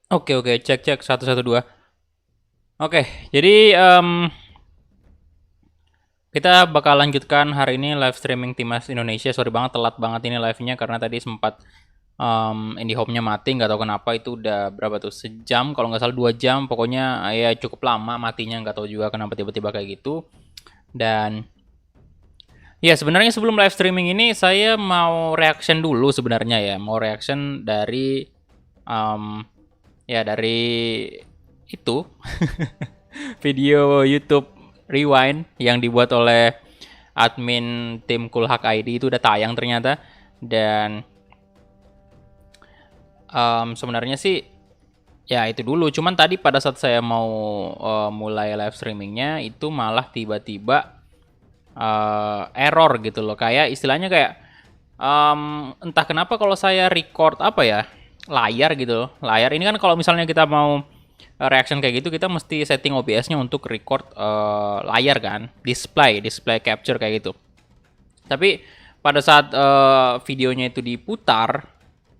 Oke oke, cek cek 112. Oke, jadi kita bakal lanjutkan hari ini live streaming Timnas Indonesia. Sorry banget telat banget ini live-nya karena tadi sempat IndiHome-nya mati, nggak tahu kenapa. Itu udah berapa tuh, sejam kalau nggak salah, 2 jam pokoknya. Ya cukup lama matinya, nggak tahu juga kenapa tiba-tiba kayak gitu. Dan ya sebenarnya sebelum live streaming ini saya mau reaction dulu sebenarnya, ya mau reaction dari um, ya dari itu video YouTube Rewind yang dibuat oleh admin tim Kulhak ID. Itu udah tayang ternyata. Dan sebenarnya sih ya itu dulu, cuman tadi pada saat saya mau mulai live streamingnya itu malah tiba-tiba error gitu loh. Kayak istilahnya kayak entah kenapa kalau saya record apa ya, layar gitu loh. Layar ini kan kalau misalnya kita mau reaction kayak gitu, kita mesti setting OBS-nya untuk record layar kan, display capture kayak gitu. Tapi pada saat videonya itu diputar,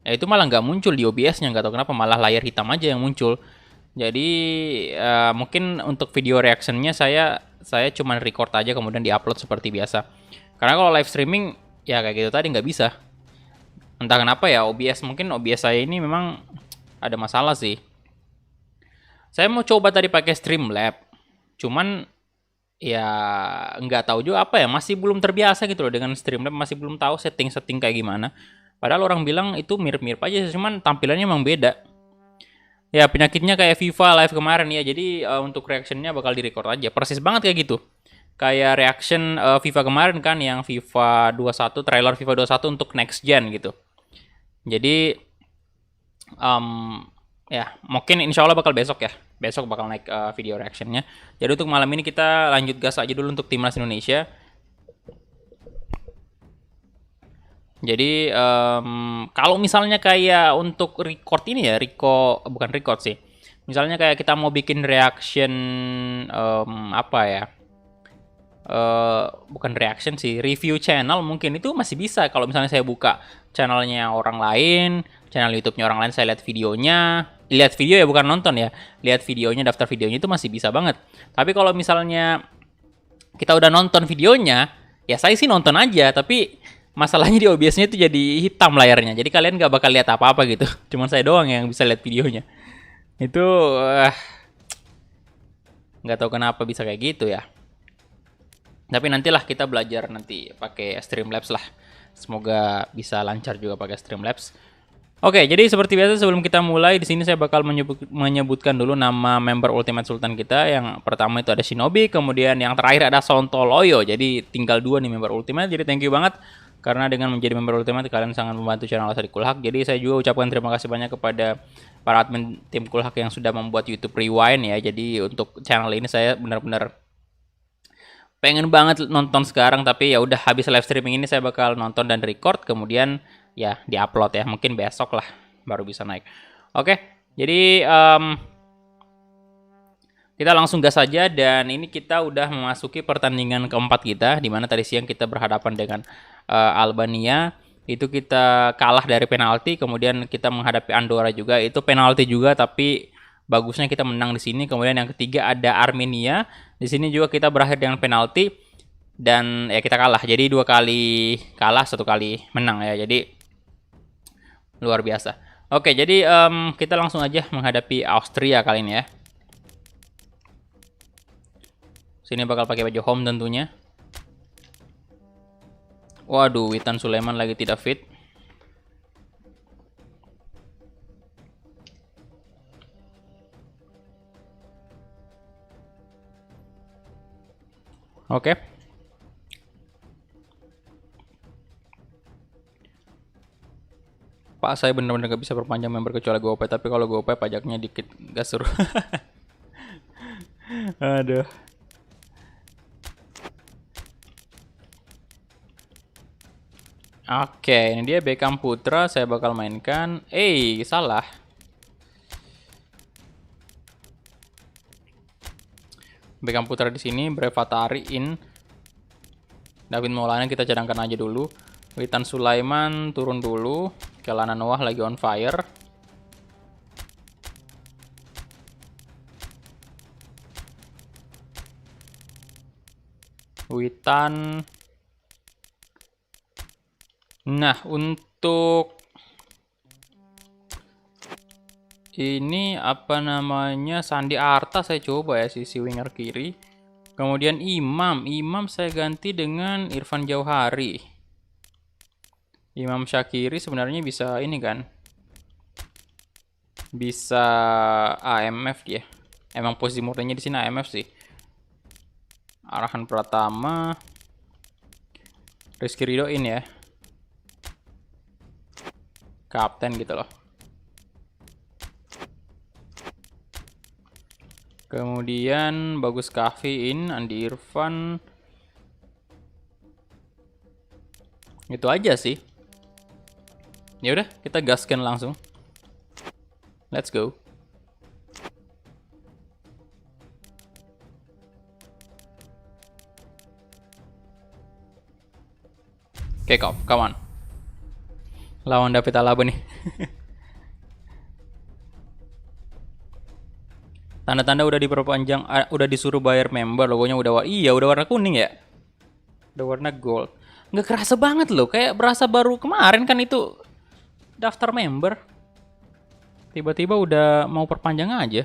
ya itu malah nggak muncul di OBS-nya, nggak tahu kenapa, malah layar hitam aja yang muncul. Jadi mungkin untuk video reactionnya saya cuma record aja kemudian diupload seperti biasa. Karena kalau live streaming ya kayak gitu tadi nggak bisa. Entah kenapa ya, OBS mungkin OBS saya ini memang ada masalah sih. Saya mau coba tadi pakai Streamlab, cuman ya nggak tahu juga apa ya, masih belum terbiasa gitu loh dengan Streamlab, masih belum tahu setting-setting kayak gimana. Padahal orang bilang itu mirip-mirip aja, cuman tampilannya emang beda. Ya penyakitnya kayak FIFA live kemarin ya, jadi untuk reactionnya bakal direcord aja, persis banget kayak gitu. Kayak reaction FIFA kemarin kan, yang FIFA 21, trailer FIFA 21 untuk next gen gitu. Jadi ya mungkin insya Allah bakal besok ya, besok bakal naik video reactionnya. Jadi untuk malam ini kita lanjut gas aja dulu untuk timnas Indonesia. Jadi kalau misalnya kayak untuk record ini ya, bukan record sih. Misalnya kayak kita mau bikin reaction apa ya? Bukan reaction sih, review channel mungkin itu masih bisa. Kalau misalnya saya buka channelnya orang lain, channel YouTube-nya orang lain, saya lihat video ya, bukan nonton ya, lihat videonya, daftar videonya, itu masih bisa banget. Tapi kalau misalnya kita udah nonton videonya, ya saya sih nonton aja, tapi masalahnya di OBS-nya itu jadi hitam layarnya, jadi kalian nggak bakal lihat apa-apa gitu. Cuman saya doang yang bisa lihat videonya. Itu nggak tahu kenapa bisa kayak gitu ya. Tapi nantilah kita belajar nanti pakai Streamlabs lah. Semoga bisa lancar juga pakai Streamlabs. Oke, jadi seperti biasa sebelum kita mulai di sini saya bakal menyebutkan dulu nama member Ultimate Sultan kita. Yang pertama itu ada Shinobi, kemudian yang terakhir ada Sontoloyo. Jadi tinggal 2 nih member Ultimate. Jadi thank you banget karena dengan menjadi member Ultimate kalian sangat membantu channel Asadi Kulhak. Jadi saya juga ucapkan terima kasih banyak kepada para admin tim Kulhak yang sudah membuat YouTube Rewind ya. Jadi untuk channel ini saya benar-benar pengen banget nonton sekarang, tapi ya udah habis live streaming ini saya bakal nonton dan record kemudian ya diupload ya, mungkin besok lah baru bisa naik. Oke, jadi kita langsung gas saja dan ini kita udah memasuki pertandingan keempat kita, dimana tadi siang kita berhadapan dengan Albania. Itu kita kalah dari penalti, kemudian kita menghadapi Andorra juga, itu penalti juga tapi bagusnya kita menang di sini. Kemudian yang ketiga ada Armenia. Di sini juga kita berakhir dengan penalti dan ya kita kalah. Jadi 2 kali kalah, 1 kali menang ya. Jadi luar biasa. Oke, jadi kita langsung aja menghadapi Austria kali ini ya. Sini bakal pakai baju home tentunya. Waduh, Witan Sulaiman lagi tidak fit. Oke. Pak, saya benar-benar gak bisa perpanjang member kecuali GoPay, tapi kalau GoPay pajaknya dikit, gak suruh. Aduh. Oke, ini dia Beckham Putra, saya bakal mainkan. Salah. Beckham Putra di sini, Brevatari in. David Maulana kita cadangkan aja dulu. Witan Sulaiman turun dulu. Kelana Noah lagi on fire. Witan. Nah, untuk ini apa namanya, Sandi Arta saya coba ya sisi winger kiri. Kemudian Imam saya ganti dengan Irfan Jauhari. Imam Syakiri sebenarnya bisa ini kan, bisa AMF dia. Emang posisi murninya di sini AMF sih. Arahan Pratama, Rizky Ridho ini ya, kapten gitu loh. Kemudian Bagus Kahvi in, Andi Irfan. Itu aja sih. Ya udah, kita gaskan langsung. Let's go. Kick off, come on. Lawan David Alaba nih. Tanda-tanda udah diperpanjang, udah disuruh bayar member, logonya udah udah warna kuning ya. Udah warna gold. Nggak kerasa banget loh, kayak berasa baru kemarin kan itu daftar member. Tiba-tiba udah mau perpanjang aja.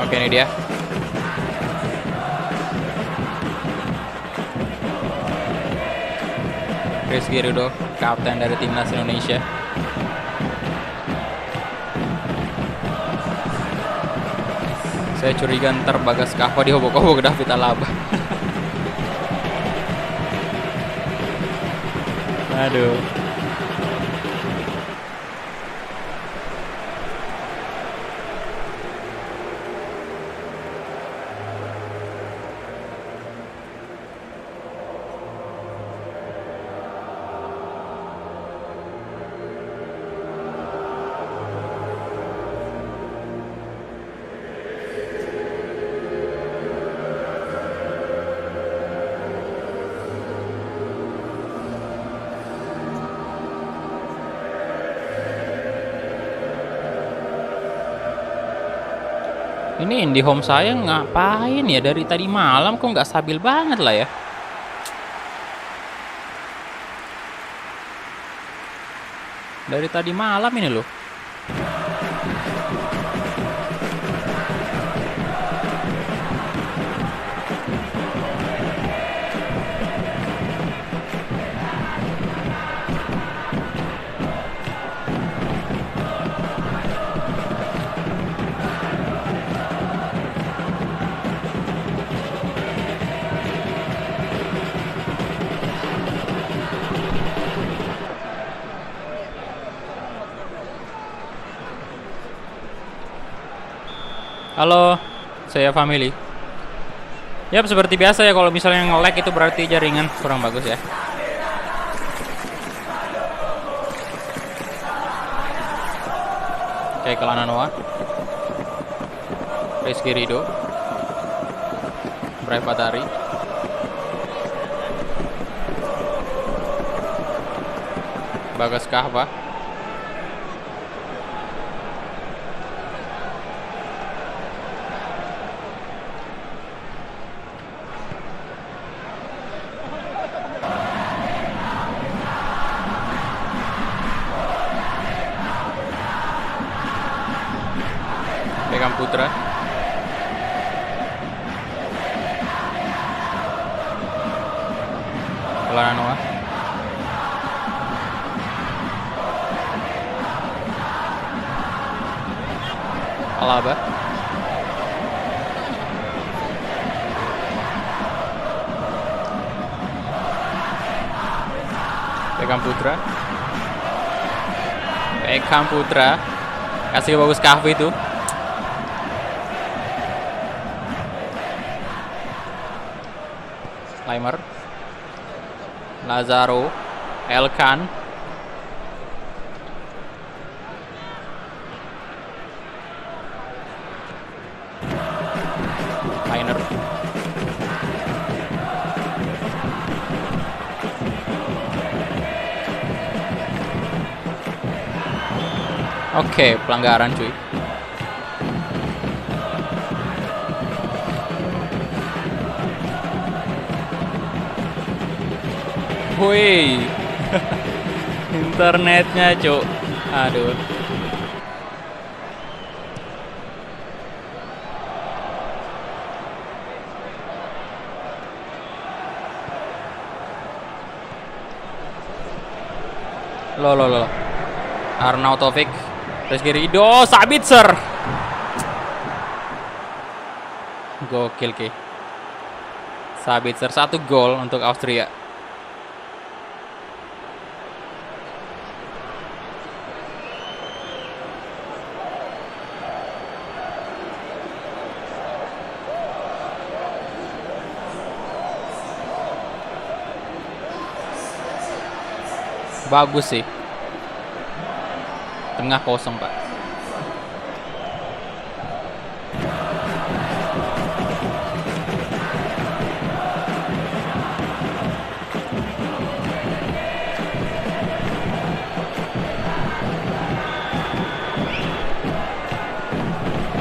Oke, ini dia. Rizky Ridho, kapten dari timnas Indonesia. Saya curiga ntar Bagas Kahwa dihobok-hobok David Alaba. Aduh. Ini IndiHome saya ngapain ya dari tadi malam, kok nggak stabil banget lah ya. Dari tadi malam ini loh. Halo, saya family. Yap, seperti biasa ya, kalau misalnya nge-lag itu berarti jaringan kurang bagus ya. Oke, Kelana Noah. Rizky Rido. Brave Batari. Bagas Kahwa. Beckham Putra. Kelana Noah. Alaba. Beckham Putra. Beckham Putra. Kasih bagus Kahvi itu. Limer. Lazaro. Elkan. Liner. Oke, pelanggaran cuy. Woi. Internetnya, cuk. Aduh. Loh. Arnautovic. Rizky Rido, Sabitzer. Gokil ki. Sabitzer 1 gol untuk Austria. Bagus sih. Tengah kosong, Pak.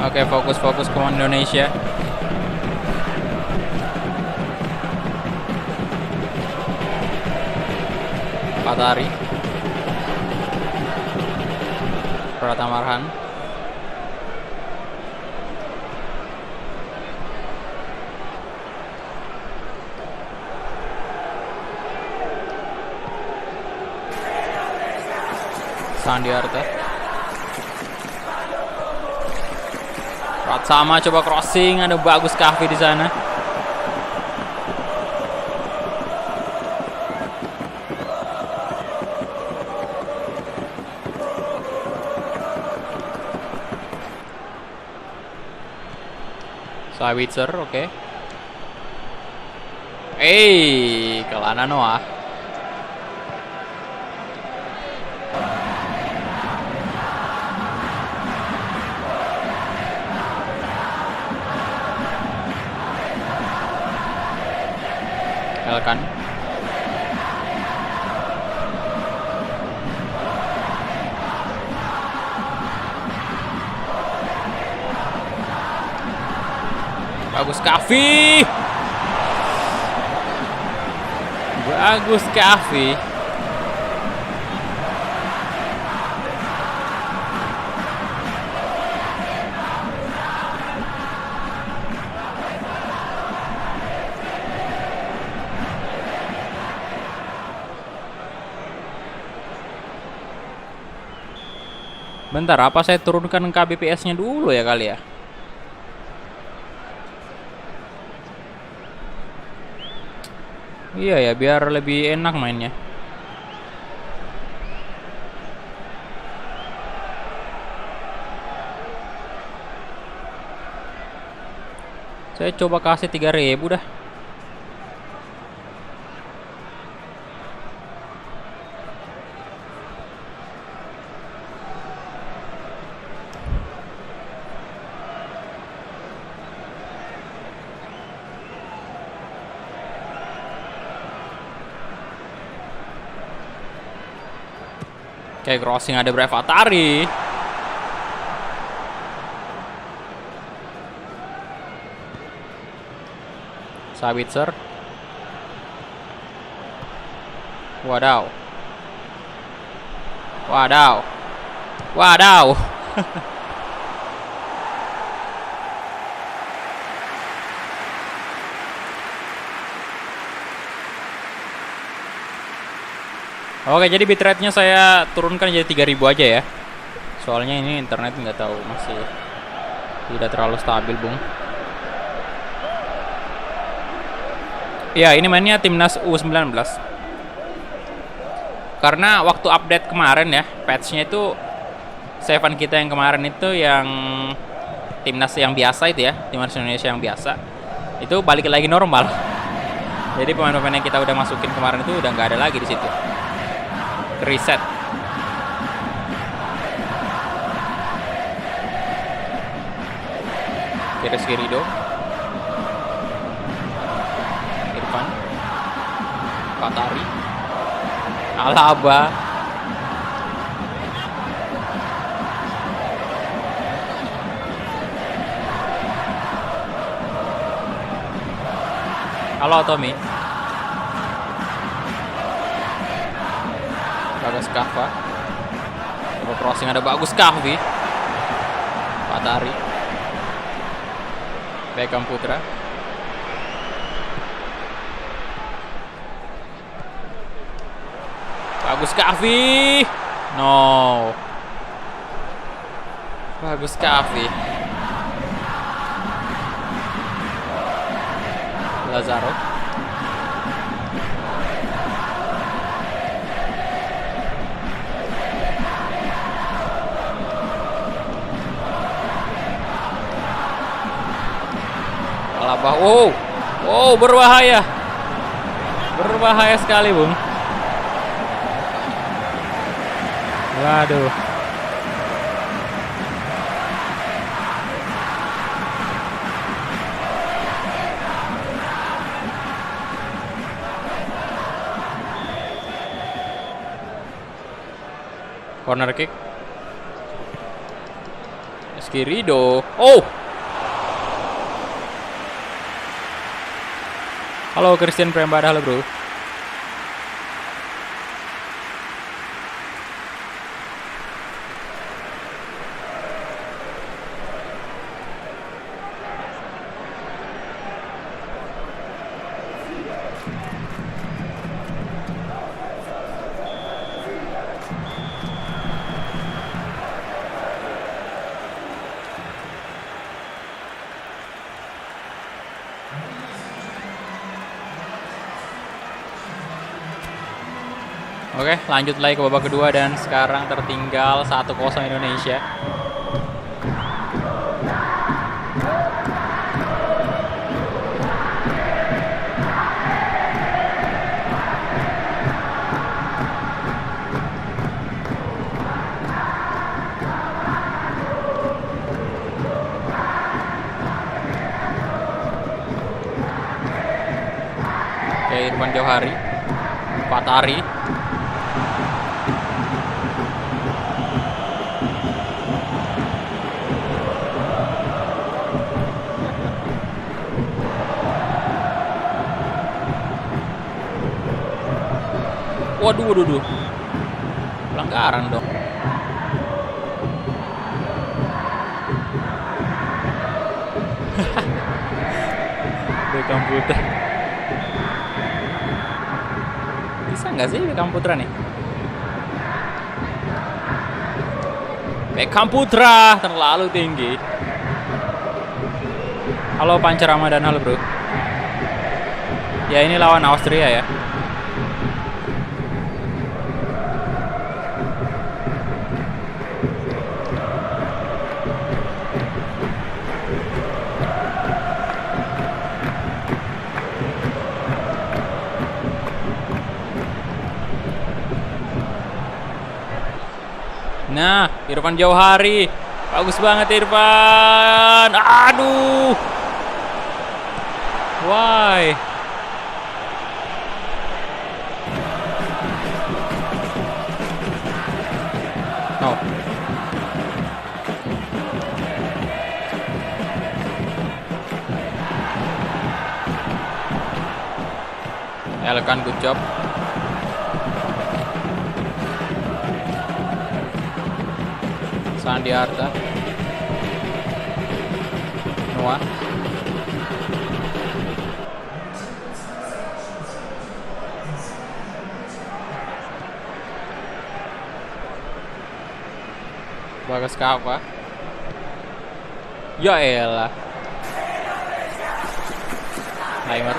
Oke, fokus pemain Indonesia. Patari. Pratama Arhan. Sandiarta. Pratama coba crossing, ada bagus Kahvi di sana. Sabitzer, oke. Kelana Noah. Elkan. Bagus Kahvi. Bagus Kahvi. Bentar, apa saya turunkan KBPS-nya dulu ya kali ya? Iya ya, biar lebih enak mainnya. Saya coba kasih 3.000 dah. Kayak crossing ada Brevatari. Sabitzer. Wadaw. Wadaw. Wadaw. Oke, jadi bitrate-nya saya turunkan jadi 3.000 aja ya. Soalnya ini internet nggak tahu masih tidak terlalu stabil, Bung. Ya, ini mainnya timnas U19. Karena waktu update kemarin ya, patch-nya itu Seven kita yang kemarin itu yang timnas yang biasa itu ya, timnas Indonesia yang biasa. Itu balik lagi normal. Jadi pemain-pemain yang kita udah masukin kemarin itu udah nggak ada lagi di situ. Reset. Rizky-Ridho, Irfan, Fatari, Alaba, halo Tommy, Bagas Kahwa, coba crossing ada bagus Kahwi, Fatari, Beckham Putra, bagus Kahwi, no, bagus Kahwi, Lazaro, Alaba, wow, berbahaya sekali, Bung. Waduh. Corner kick. Rizky-Ridho. Halo Christian Prembada, halo bro. Oke, lanjut lagi ke babak kedua dan sekarang tertinggal 1-0 Indonesia. Oke, Irfan Jauhari, Fatari, Waduh. Pelanggaran dong. Beckham Putra. Bisa nggak sih Beckham Putra nih? Beckham Putra terlalu tinggi. Halo Panca Ramadan, halo bro. Ya ini lawan Austria ya. Nah, Irfan Jauhari. Bagus banget Irfan. Aduh. Why? Oh. Elekan, good job. Sandi Arta. Noah. Bagas Kava. Ya elah. Timer.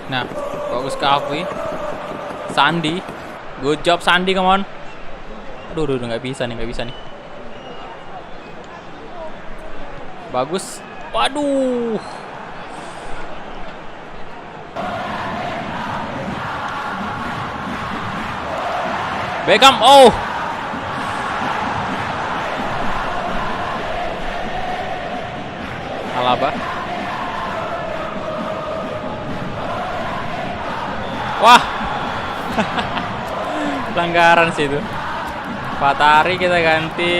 Nah, bagus Kavi. Sandi. Good job Sandi, come on. Aduh, nggak bisa nih. Bagus. Waduh. Beckham, oh. Alaba. Wah. Pelanggaran sih itu. Fatari kita ganti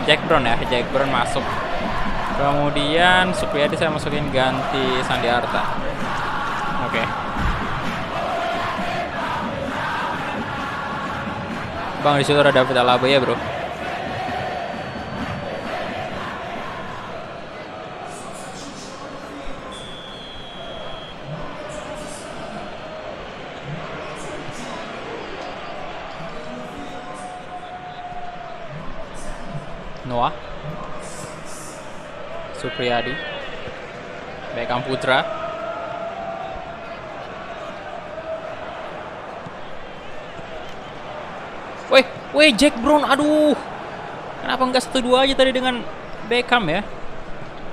Jack Brown ya. Jack Brown masuk. Kemudian Supriyadi saya masukin ganti Sandi Arta. Oke. Bang, di situ ada David Alaba ya, bro. Noah. Supriyadi. Beckham Putra. Weh, Jack Brown, aduh. Kenapa nggak 1-2 aja tadi dengan Beckham ya?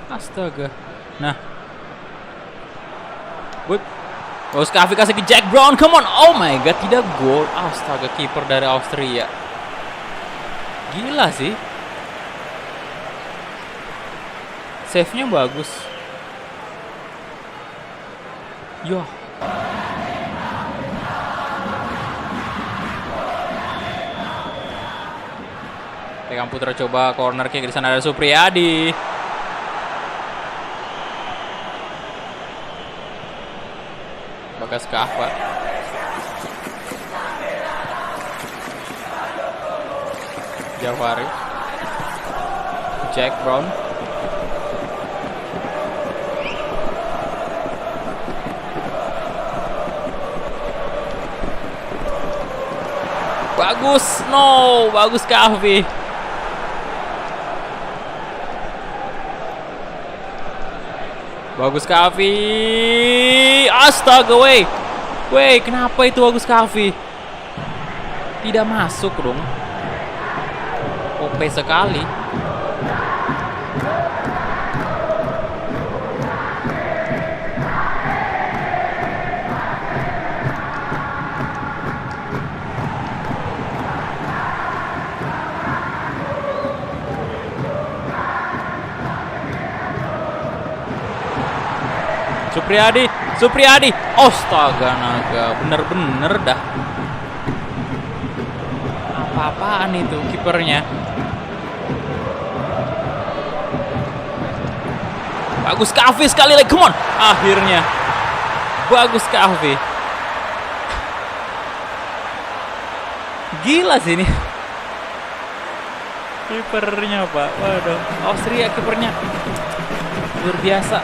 Astaga. Nah. Wih. Kavi kasih ke Jack Brown, come on. Oh my god, tidak gol. Astaga, kiper dari Austria. Gila sih. Save-nya bagus. Yo. Beckham Putra coba corner kick, di sana ada Supriyadi. Bagas Kava. Jafari. Jack Brown. Bagus, no, bagus Kavi. Bagus Kavi. Astaga, weh, kenapa itu bagus Kavi? Tidak masuk dong. OP sekali. Supriyadi. Astaga naga, bener-bener dah. Apa-apaan itu kipernya? Bagus Kavi sekali lagi, come on. Akhirnya. Bagus Kavi. Gila sih ini. Kipernya, Pak. Waduh, Austria kipernya luar biasa.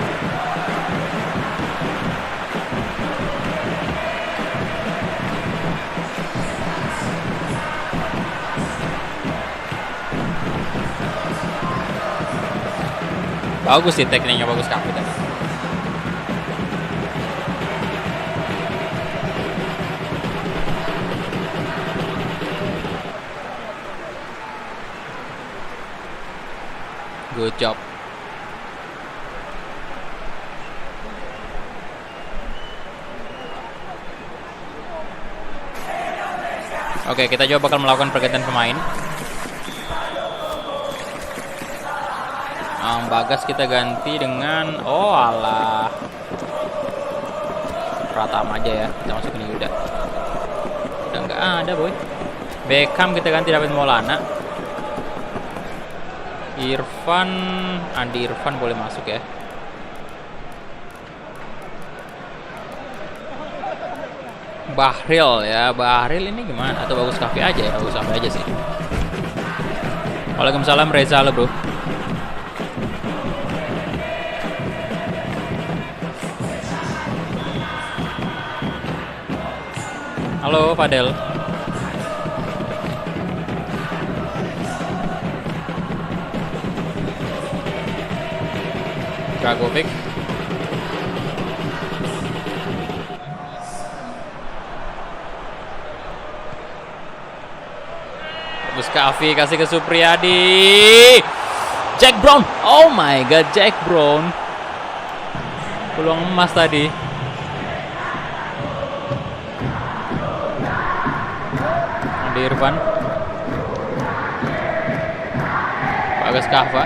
Bagus sih tekniknya, bagus Kavi tadi. Good job. Oke, kita coba bakal melakukan pergantian pemain. Bagas kita ganti dengan alah. Pratama aja ya. Kita masukin Yuda. Udah nggak ada, boy. Beckham kita ganti David Maulana. Andi Irfan boleh masuk ya. Bahril ini gimana? Atau Bagus Kafi aja ya? Bagus Kafi aja sih. Waalaikumsalam Reza, halo bro. Halo Fadel. Dragovic. Bagus Kafi kasih ke Supriyadi. Jack Brown. Oh my god, Jack Brown. Peluang emas tadi. Andi Irfan. Bagus Kahva.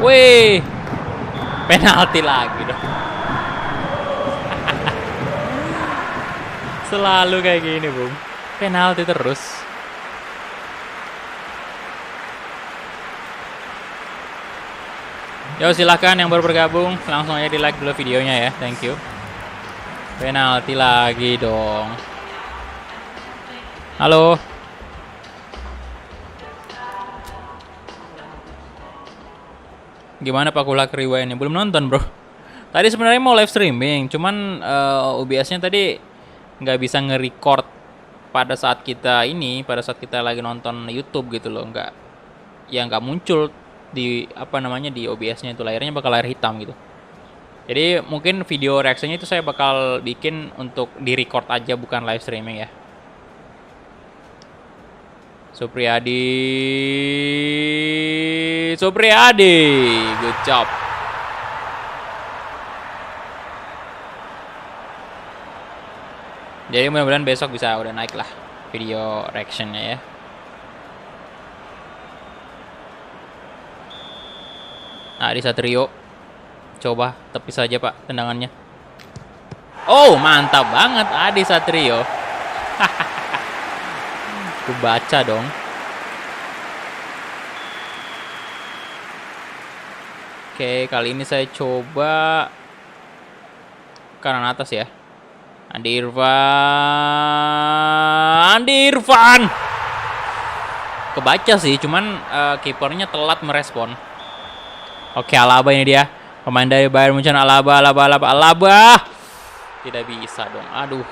Wih. Penalti lagi dong. Selalu kayak gini, Bung. Penalti terus. Yo, silahkan yang baru bergabung langsung aja di like dulu videonya ya. Thank you. Penalti lagi dong. Halo. Gimana Pak Kulak Rewind-nya? Belum nonton, bro. Tadi sebenarnya mau live streaming, cuman OBS-nya tadi nggak bisa nge-record pada saat kita lagi nonton YouTube gitu loh, nggak muncul di di OBS-nya, itu layarnya bakal layar hitam gitu. Jadi mungkin video reaksinya itu saya bakal bikin untuk di-record aja, bukan live streaming ya. Supriyadi, good job. Jadi mudah-mudahan besok bisa udah naik lah video reactionnya ya. Adi Satrio, coba tepis saja Pak tendangannya. Oh mantap banget Adi Satrio. Aku baca dong. Oke, kali ini saya coba kanan atas ya. Andi Irfan. Kebaca sih, cuman kipernya telat merespon. Oke, Alaba ini dia. Pemain dari Bayern Munchen, Alaba. Tidak bisa dong. Aduh.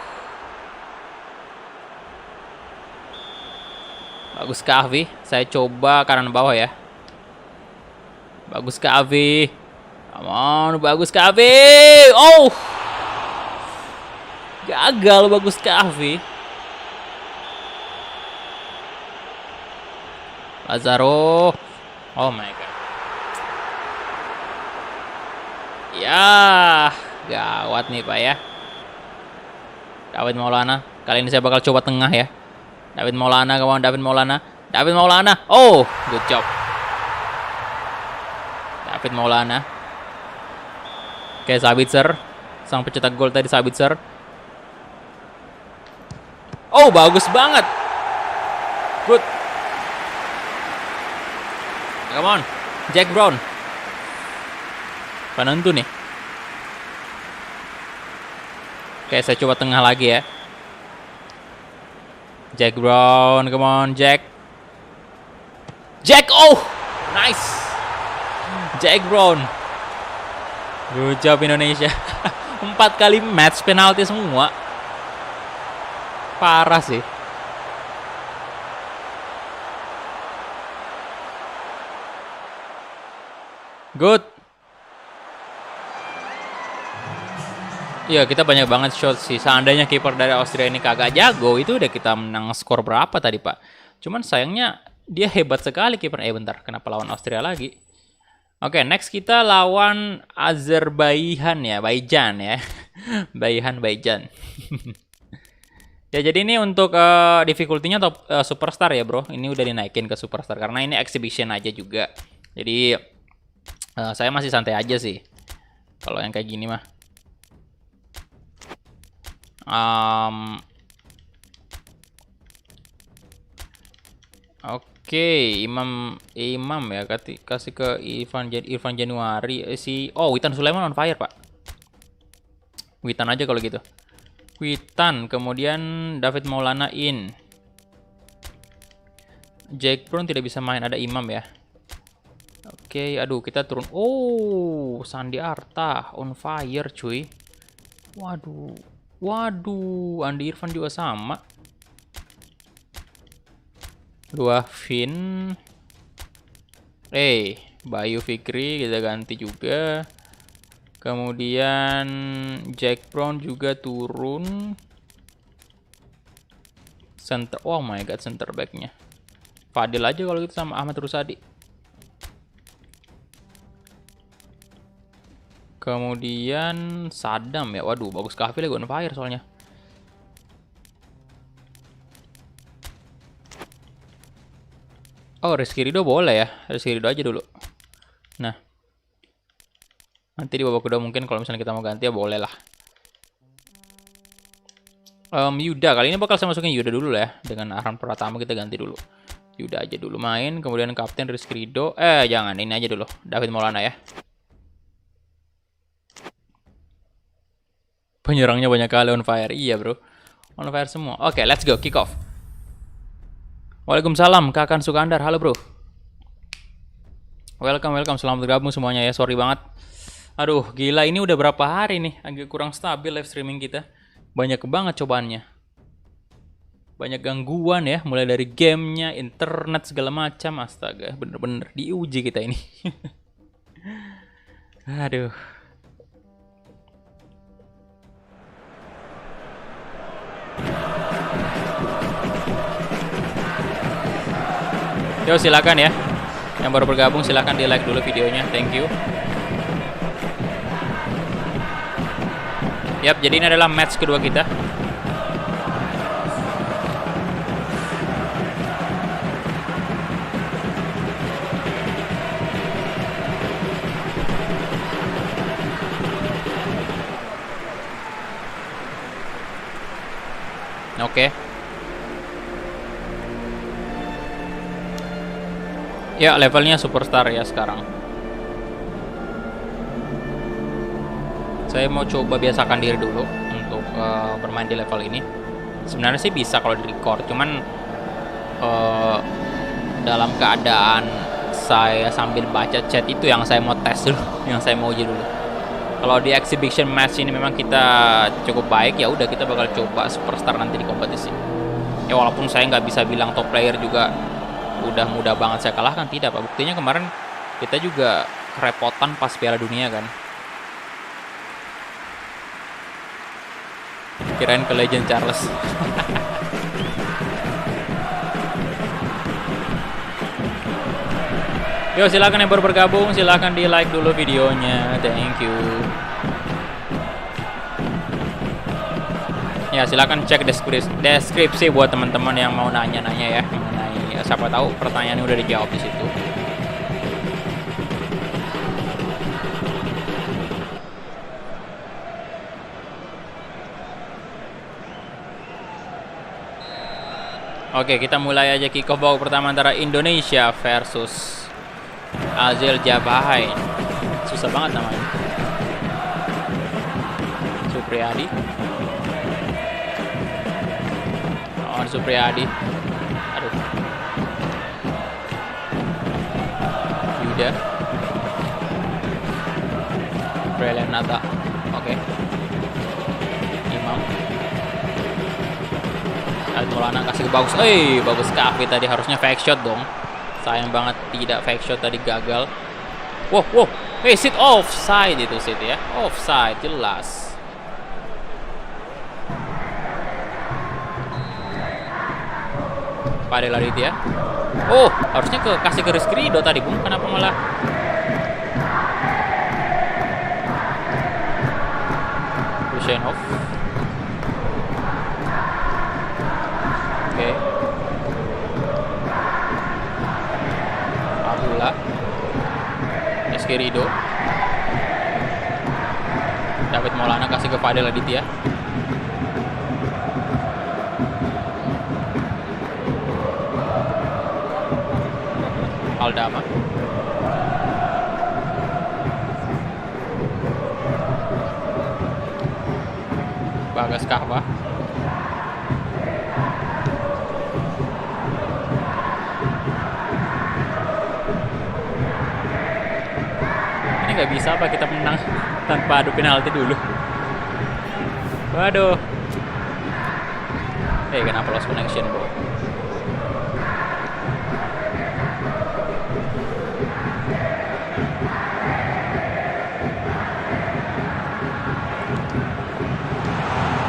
Bagus Kahvi. Saya coba kanan bawah ya. Bagus Kahvi. Come on, bagus Kahvi. Oh. Gagal Bagus Kahvi. Lazaro. Oh my god. Ya, gawat nih Pak ya. David Maulana. Kali ini saya bakal coba tengah ya. David Maulana, kawan. David Maulana. Oh, good job. David Maulana. Oke, Sabitzer. Sang pencetak gol tadi Sabitzer. Oh, bagus banget. Good. Come on. Jack Brown. Penentu nih. Oke, saya coba tengah lagi ya. Jack Brown, come on, Jack. Oh, nice. Jack Brown. Good job Indonesia. 4 kali match penalti semua. Parah sih. Good. Iya, kita banyak banget shot sih. Seandainya kiper dari Austria ini kagak jago, itu udah kita menang skor berapa tadi, Pak? Cuman sayangnya Dia hebat sekali kiper. Bentar, kenapa lawan Austria lagi? Oke, next kita lawan Azerbaijan ya, Baijan ya. Baijan. Ya, jadi ini untuk difficulty-nya top superstar ya, bro. Ini udah dinaikin ke superstar karena ini exhibition aja juga. Jadi saya masih santai aja sih. Kalau yang kayak gini mah. Oke, Imam ya, kasih ke Irfan Januari Witan Sulaiman on fire, Pak. Witan aja kalau gitu. Witan, kemudian David Maulana in. Jack Brown tidak bisa main, ada Imam ya. Oke, aduh kita turun. Oh, Sandi Arta on fire cuy. Waduh, Andi Irfan juga sama. Dua Vin. Bayu Fikri kita ganti juga. Kemudian Jack Brown juga turun. Center, oh my god, center backnya Fadil aja kalau gitu sama Ahmad Rusadi. Kemudian Sadam ya, waduh bagus Kahfil ya, on fire soalnya. Oh, Rizky Ridho boleh ya, Rizky Ridho aja dulu. Nah, nanti di babak kedua mungkin kalau misalnya kita mau ganti ya boleh lah. Yuda, kali ini bakal saya masukin Yuda dulu lah ya. Dengan Arhan Pratama kita ganti dulu. Yuda aja dulu main, kemudian kapten Rizky Ridho. Jangan, ini aja dulu, David Maulana ya. Penyerangnya banyak kali on fire. Iya bro, on fire semua. Oke, let's go, kick off. Waalaikumsalam, Kakan Sukandar, halo bro. Welcome, selamat bergabung semuanya ya, sorry banget. Aduh, gila ini udah berapa hari nih, agak kurang stabil live streaming kita. Banyak banget cobaannya. Banyak gangguan ya, mulai dari gamenya, internet, segala macam. Astaga, bener-bener diuji kita ini. Aduh. Yo, silakan ya. Yang baru bergabung silakan di like dulu videonya. Thank you. Yap, jadi ini adalah match kedua kita. Oke. Ya, levelnya superstar ya sekarang. Saya mau coba biasakan diri dulu untuk bermain di level ini. Sebenarnya sih bisa kalau di record, cuman dalam keadaan saya sambil baca chat itu yang saya mau tes dulu, yang saya mau uji dulu. Kalau di exhibition match ini memang kita cukup baik, ya udah kita bakal coba superstar nanti di kompetisi. Ya walaupun saya nggak bisa bilang top player juga udah mudah banget saya kalahkan, tidak Pak. Buktinya kemarin kita juga kerepotan pas Piala Dunia kan. Kirain ke Legend Charles. Yo, silakan yang baru bergabung, silakan di like dulu videonya. Thank you. Ya, silakan cek deskripsi buat teman-teman yang mau nanya-nanya ya mengenai, siapa tahu pertanyaannya udah dijawab di situ. Oke, kita mulai aja kick off babak pertama antara Indonesia versus Azerbaijan. Susah banget namanya. Supriyadi. Supriyadi. Aduh. Yuda. Brelenata. Oke. Imam. Maulana kasih ke bagus. Bagus Kavi tadi, harusnya fake shot dong. Sayang banget tidak fake shot tadi, gagal. Wow. Sit offside itu sit ya. Offside jelas. Fadel Aditya. Oh, harusnya kasih ke Rizky Ridho tadi, Bung. Kenapa malah Lushenov? Oke. Abdullah. Rizky Ridho. David Maulana kasih ke Fadel Aditya. Aldama. Bagas Kahwa. Ini nggak bisa apa kita menang tanpa adu penalti dulu. Waduh. Kenapa lost connection, bro?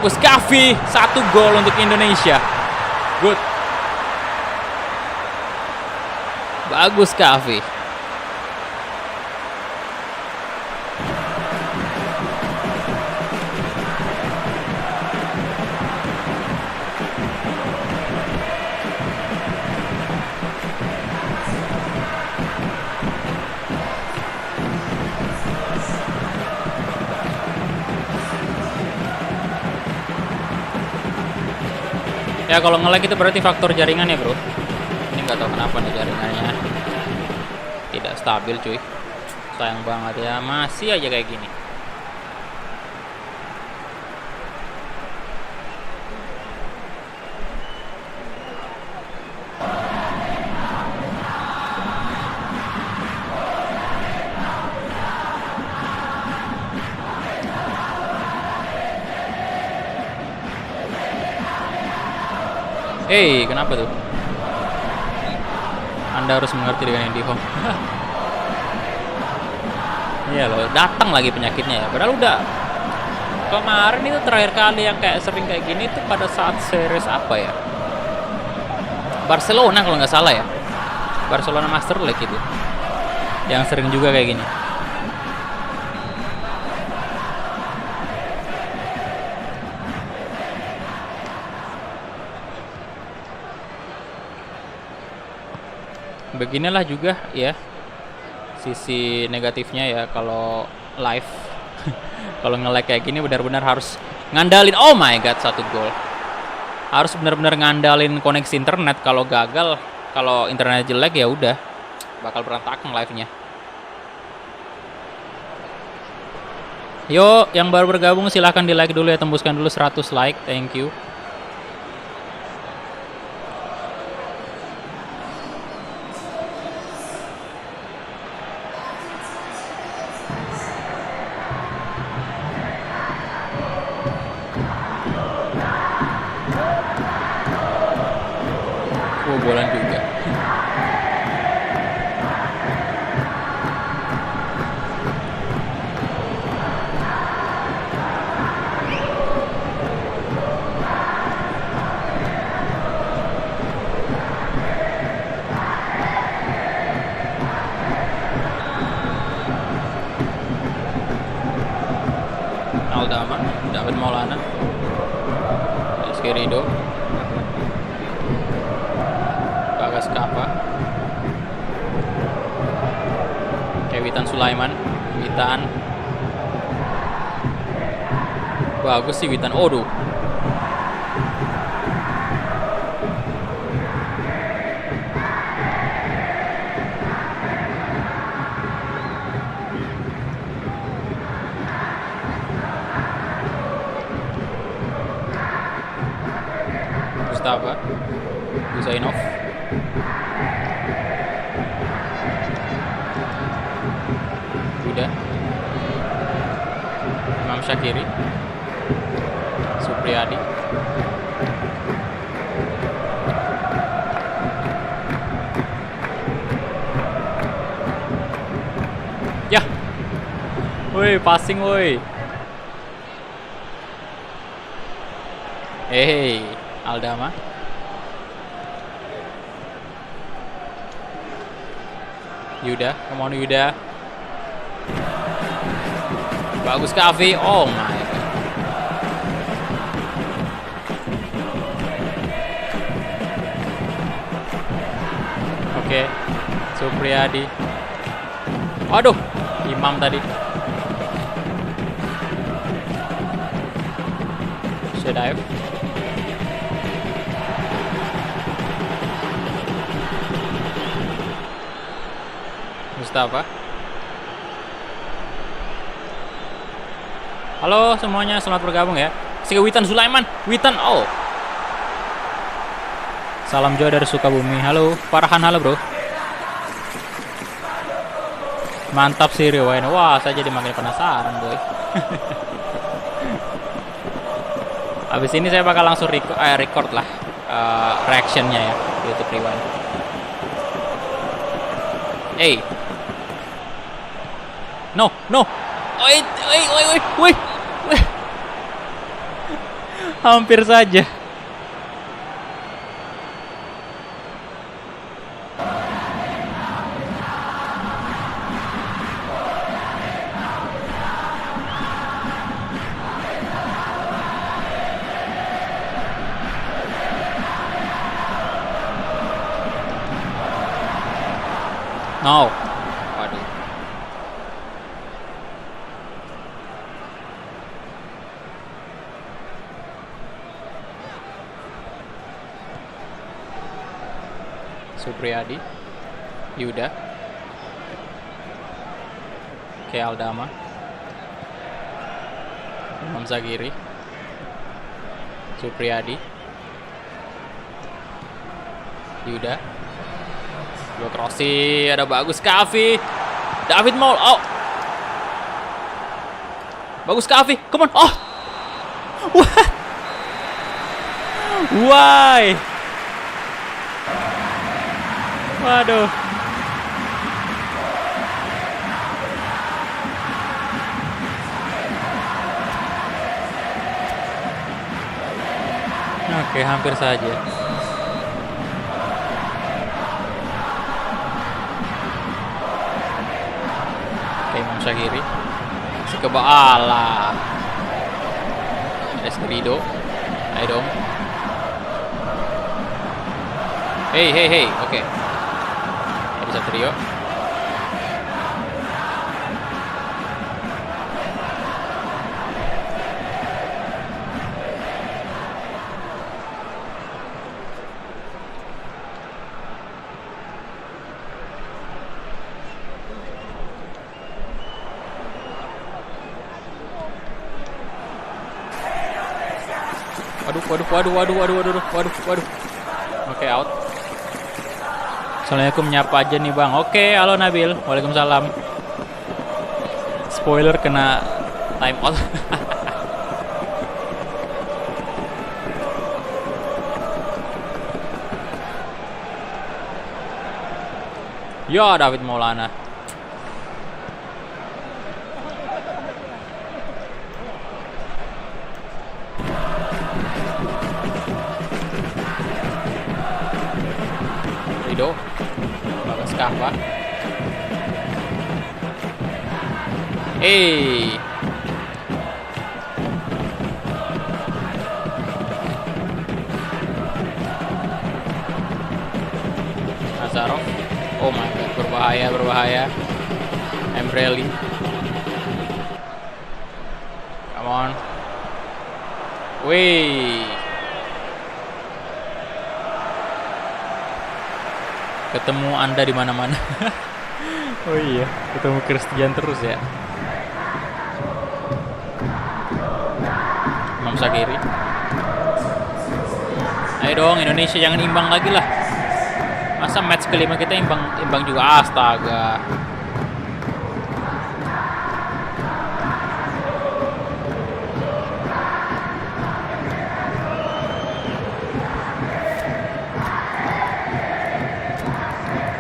Muskafi, 1 gol untuk Indonesia. Good. Bagus Kavi. Ya kalau nge-lag itu berarti faktor jaringan ya, bro. Ini nggak tahu kenapa nih jaringannya tidak stabil, cuy. Sayang banget ya, masih aja kayak gini. Kenapa tuh? Anda harus mengerti dengan IndiHome. Iya loh, datang lagi penyakitnya ya. Padahal udah kemarin itu terakhir kali yang kayak sering kayak gini tuh pada saat series apa ya? Barcelona kalau nggak salah ya. Barcelona Master League itu. Yang sering juga kayak gini. Beginilah juga ya sisi negatifnya ya kalau live. Kalau nge-lag kayak gini benar-benar harus ngandalin. Oh my god, 1 gol. Harus benar-benar ngandalin koneksi internet. Kalau gagal, kalau internet jelek ya udah bakal berantakan live-nya. Yo, yang baru bergabung silahkan di like dulu ya, tembuskan dulu 100 like, thank you. Bolan juga. Aldama, David Maulana, Rizky Ridho, Bagas Kapa, Witan Sulaiman, Witan, bagus sih Witan. Aduh, Mustafa Husainov, Buda, Imam Syakiri, Supriyadi, ya, woi passing woi, Aldama, Yuda, come on Yuda. Bagus Kavi. Oh my god. Oke. Supriyadi. Waduh, Imam tadi. Shedive. Mustafa. Halo semuanya, selamat bergabung ya. Si Witan Sulaiman, Witan, oh. Salam jauh dari Sukabumi. Halo, Farhan, halo bro. Mantap sih Rewind. Wah, saya jadi makin penasaran boy. Habis ini saya bakal langsung record lah reactionnya ya YouTube Rewind. Hey. No. Wait. Hampir saja. No. Waduh. Supriyadi, Yuda, Aldama, Imam Zagiri, Supriyadi, Yuda, Blok Rossi, ada bagus Kavi, David Maul, oh, bagus Kavi, come on, oh, what, why? Waduh. Oke, hampir saja. Oke, Imam Syahiri. Si ke bawah. Ada Skrido. Ayo dong. Hey. Oke. Bisa trio. Waduh. Oke, out. Assalamualaikum, nyapa aja nih bang. Oke, halo Nabil. Waalaikumsalam. Spoiler kena time out. Ya, David Maulana. Rido. Bagus Kahwa. Nazarov. Oh my god, berbahaya. Embrelli. Come on. Wih. Ketemu Anda di mana-mana. Oh iya, ketemu Christian terus ya. Imam Syahiri. Ayo dong Indonesia, jangan imbang lagi lah. Masa match kelima kita imbang juga, astaga.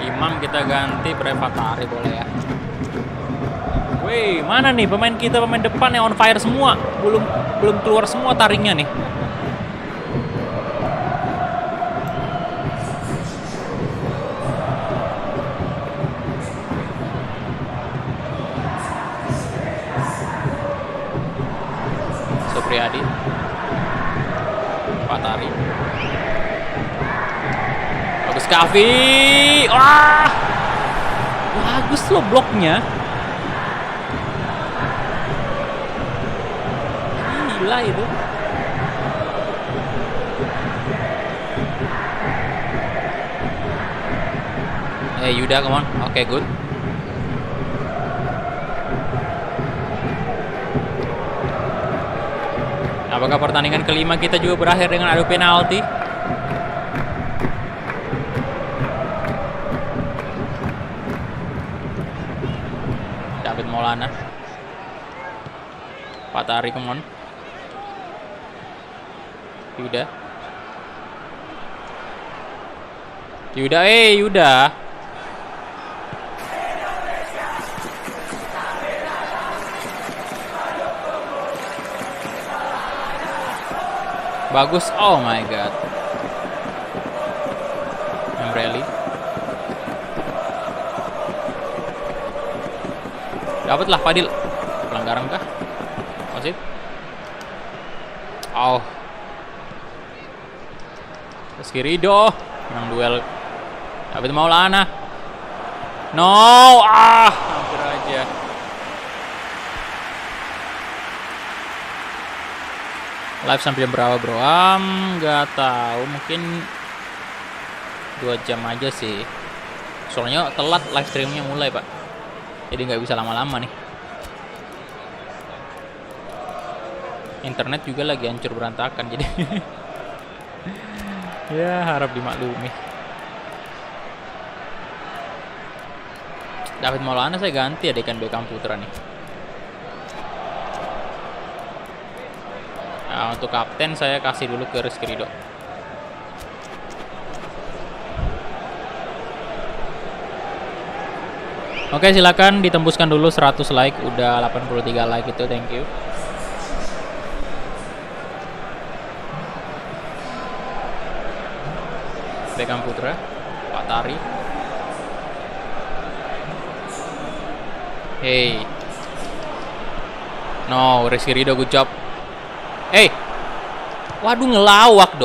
Imam kita ganti Brevatari boleh ya. Wih, mana nih pemain kita, pemain depan yang on fire semua. Belum keluar semua taringnya nih. Kavi. Wah, bagus loh bloknya. Gila itu. Yuda, come on. Oke, good. Apakah pertandingan kelima kita juga berakhir dengan adu penalti? David Maulana. Patari, come on. Yuda. Yuda. Bagus, oh my god. Membrelli. Dapatlah Fadil. Pelanggaran kah? Wasit. Oh. Rizky Ridho menang duel. David Maulana. No, hampir aja. Live sampai jam berapa bro? Nggak tahu, mungkin 2 jam aja sih. Soalnya telat live streamnya mulai pak, jadi nggak bisa lama-lama nih. Internet juga lagi hancur berantakan jadi ya harap dimaklumi. David Maulana saya ganti ya dengan Beckham Putra nih. Nah, untuk kapten saya kasih dulu ke Rizky Ridho. Oke, silakan ditembuskan dulu 100 like, udah 83 like itu, thank you. Beckham Putra, Pak Tari. Hey. No, Rizky Ridho, good job. Waduh, ngelawak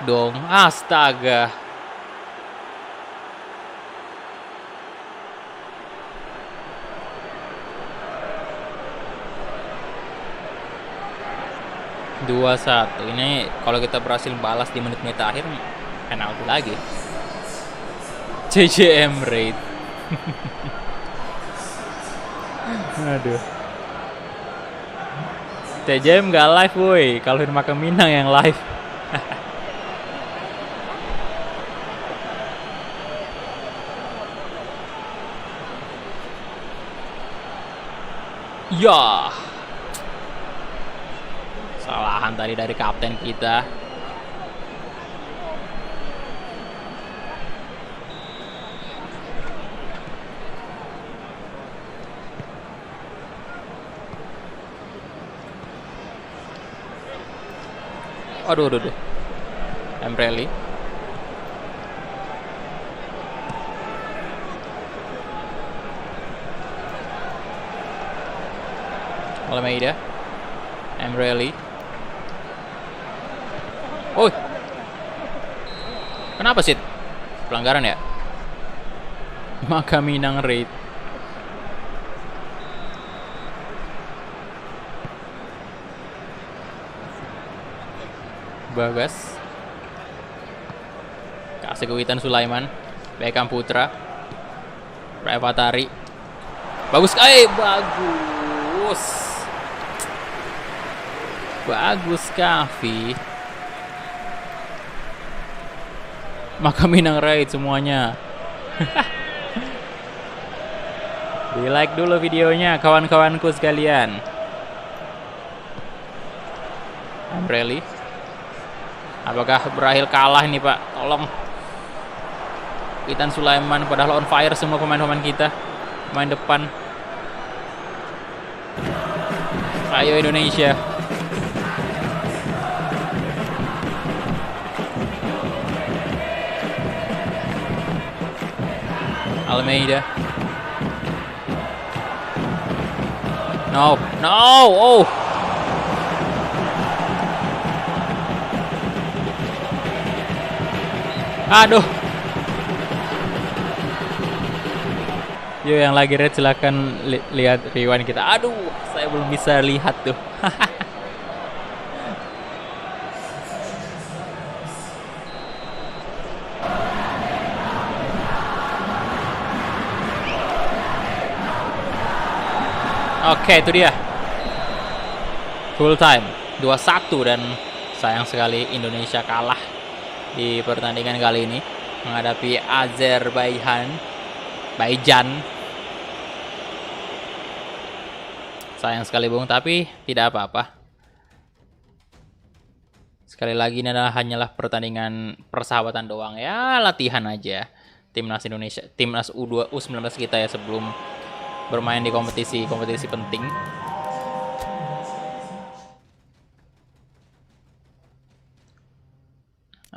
dong. Astaga. Dua satu. Ini kalau kita berhasil balas di menit-menit akhir, penalti lagi. JJM rate. Aduh. TJM nggak live woi, kalau Irma Minang yang live. Ya, salahan tadi dari kapten kita. Aduh. Membrelli. Almeida. Membrelli. Oh. Kenapa sih? Pelanggaran ya? Maka Minang rate. Bagas. Kasih ke Witan Sulaiman. Beckham Putra. Revatari. Bagus. Bagus Kavi. Maka Minang raid semuanya. Di like dulu videonya kawan-kawanku sekalian. Membrelli. Apakah berakhir kalah ini pak? Tolong. Witan Sulaiman padahal on fire semua pemain-pemain kita. Pemain depan. Ayo Indonesia. Almeida. No. Oh. Aduh. Yo yang lagi red silakan lihat rewind kita. Aduh, saya belum bisa lihat tuh. Oke, itu dia. Full time 2-1 dan sayang sekali Indonesia kalah di pertandingan kali ini menghadapi Azerbaijan. Sayang sekali Bung, tapi tidak apa-apa. Sekali lagi ini adalah hanyalah pertandingan persahabatan doang ya, latihan aja. Timnas Indonesia, timnas U19 kita ya sebelum bermain di kompetisi penting.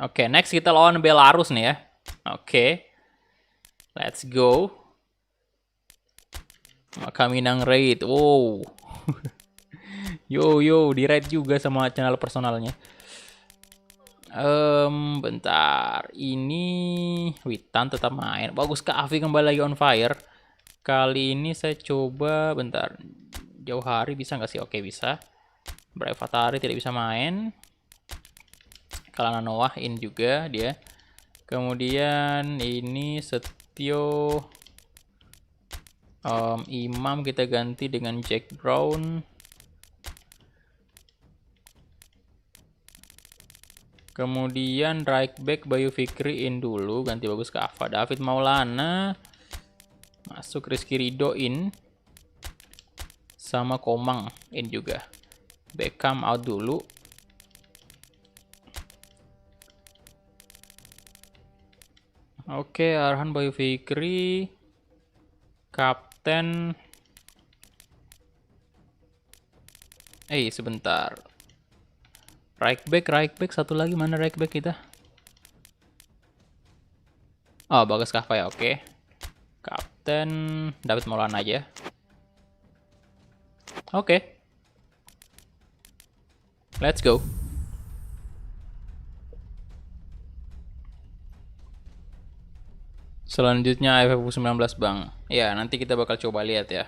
Oke, next kita lawan Belarus nih ya. Oke. Let's go. Maka Minang raid. Wow. Yo, di raid juga sama channel personalnya. Bentar. Ini Witan tetap main. Bagus Kak Afi kembali lagi on fire. Kali ini saya coba bentar. Jauh hari bisa nggak sih? Oke, bisa. Brave Atari tidak bisa main. Kalana Noah in juga dia. Kemudian ini Setio Imam kita ganti dengan Jack Brown. Kemudian right back Bayu Fikri in dulu, ganti bagus ke Ava. David Maulana masuk, Rizky Ridho in, sama Komang in juga. Beckham out dulu. Oke, Arhan Bayu Fikri kapten. Sebentar. Right back satu lagi, mana right back kita? Oh, Bagas Kahfa ya, oke. Kapten David Maulana aja. Oke. Let's go. Selanjutnya AFF U19 Bang. Ya, nanti kita bakal coba lihat ya.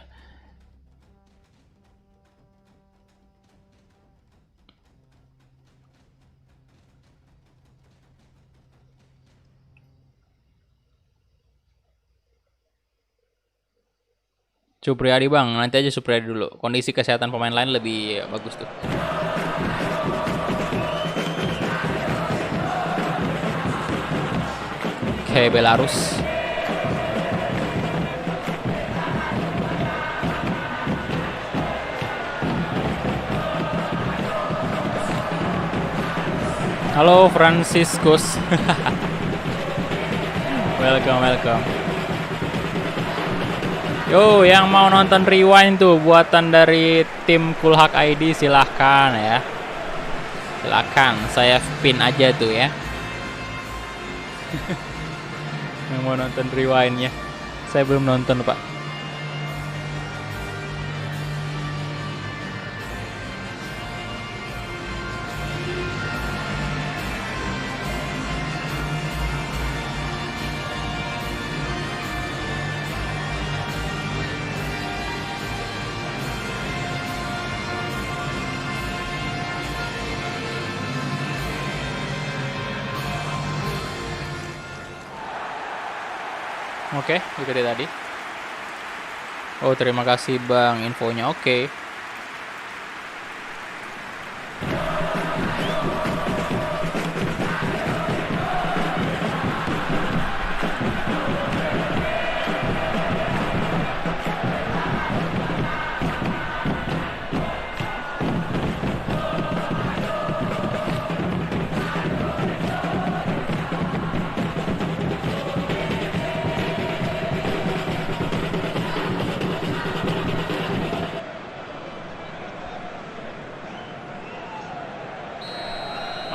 Supriyadi Bang, nanti aja Supriyadi dulu. Kondisi kesehatan pemain lain lebih bagus tuh. Oke, Belarus. Halo Franciscus. welcome. Yo, yang mau nonton rewind tuh buatan dari tim Kulhak ID silahkan ya. Silahkan, saya pin aja tuh ya. Yang mau nonton rewindnya. Saya belum nonton Pak. Oke, ikuti tadi. Oh, terima kasih Bang infonya. Oke.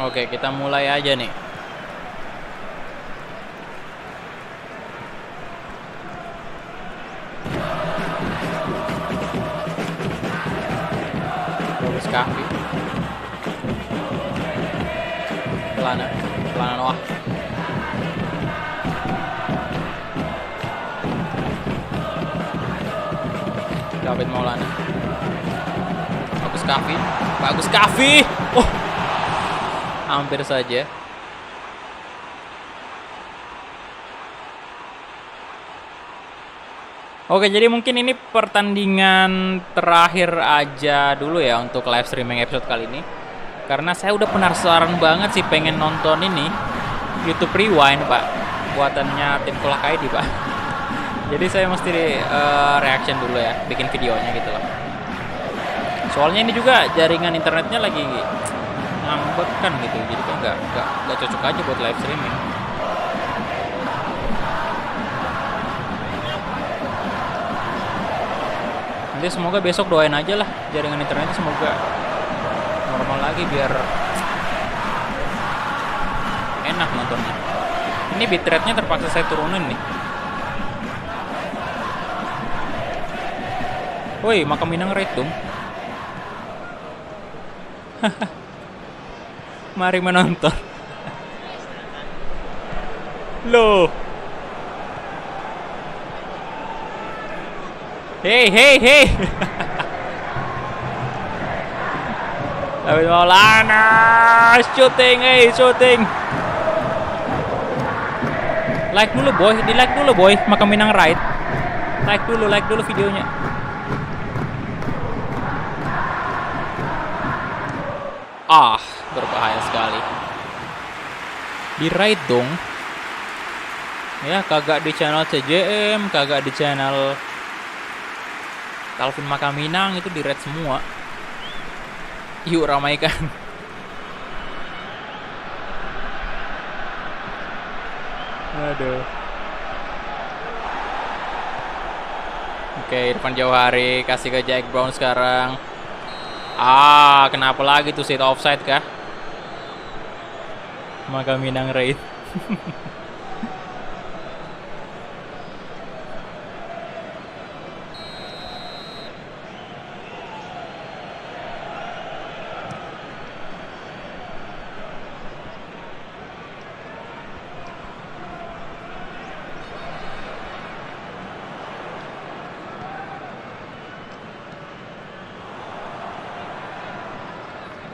Oke, kita mulai aja nih. Bagus kaki. Pelana Noah. David Maulana. Bagus Kavi. Bagus Kavi. Oh. Hampir saja. Oke, jadi mungkin ini pertandingan terakhir aja dulu ya untuk live streaming episode kali ini. Karena saya udah penasaran banget sih pengen nonton ini YouTube Rewind, Pak. Buatannya tim Kolak ID, Pak. Jadi saya mesti reaction dulu ya, bikin videonya gitu loh. Soalnya ini juga jaringan internetnya lagi ngambek kan gitu, jadi kan nggak cocok aja buat live streaming. Nanti semoga besok doain aja lah jaringan internetnya semoga normal lagi biar enak nontonnya. Ini bitrate-nya terpaksa saya turunin nih. Woi, Makam Minang raid dong. Mari menonton. Loh. Hey. David Maulana shooting. Like dulu boy, di like dulu boy, Makam Minang raid. Like dulu videonya. Berbahaya sekali. Di raid dong. Ya, kagak di channel CJM, kagak di channel Calvin Makaminang, itu di raid semua. Yuk ramaikan. Aduh. Oke, Irfan Jauhari kasih ke Jack Brown sekarang. Kenapa lagi tuh set offside kah? Maka Minang raid.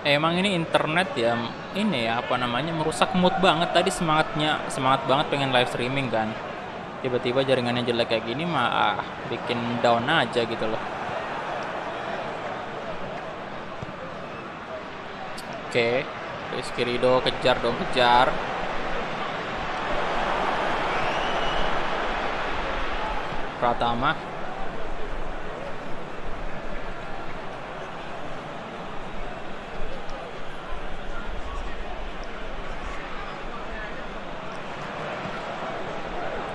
Emang ini internet ya, ini ya apa namanya, merusak mood banget. Tadi semangat banget pengen live streaming kan, tiba-tiba jaringannya jelek kayak gini mah bikin down aja gitu loh. Oke, Rizky Ridho kejar. Pratama.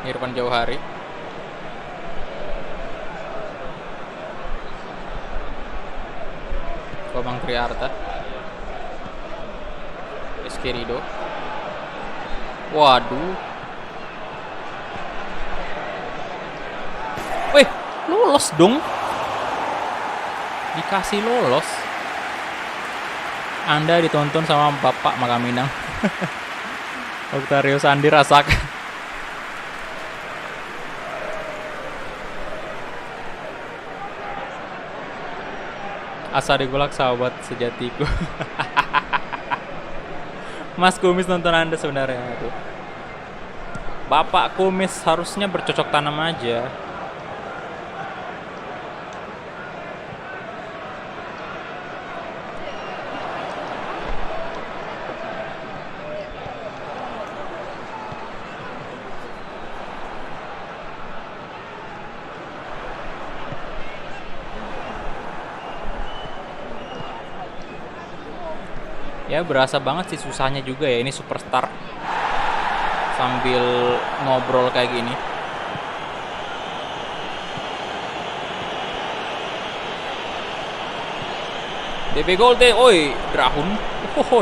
Irfan Jauhari. Komang Triarta. Rizky Ridho. Waduh. Wih, lolos dong. Dikasih lolos. Anda ditonton sama Bapak Makaminang. Octarius Andi rasakan. Asa digolak sahabat sejatiku. Mas Kumis nonton Anda sebenarnya tuh. Bapak Kumis harusnya bercocok tanam aja. Ya berasa banget sih susahnya juga ya ini superstar sambil ngobrol kayak gini. DB Gold oi Drahun.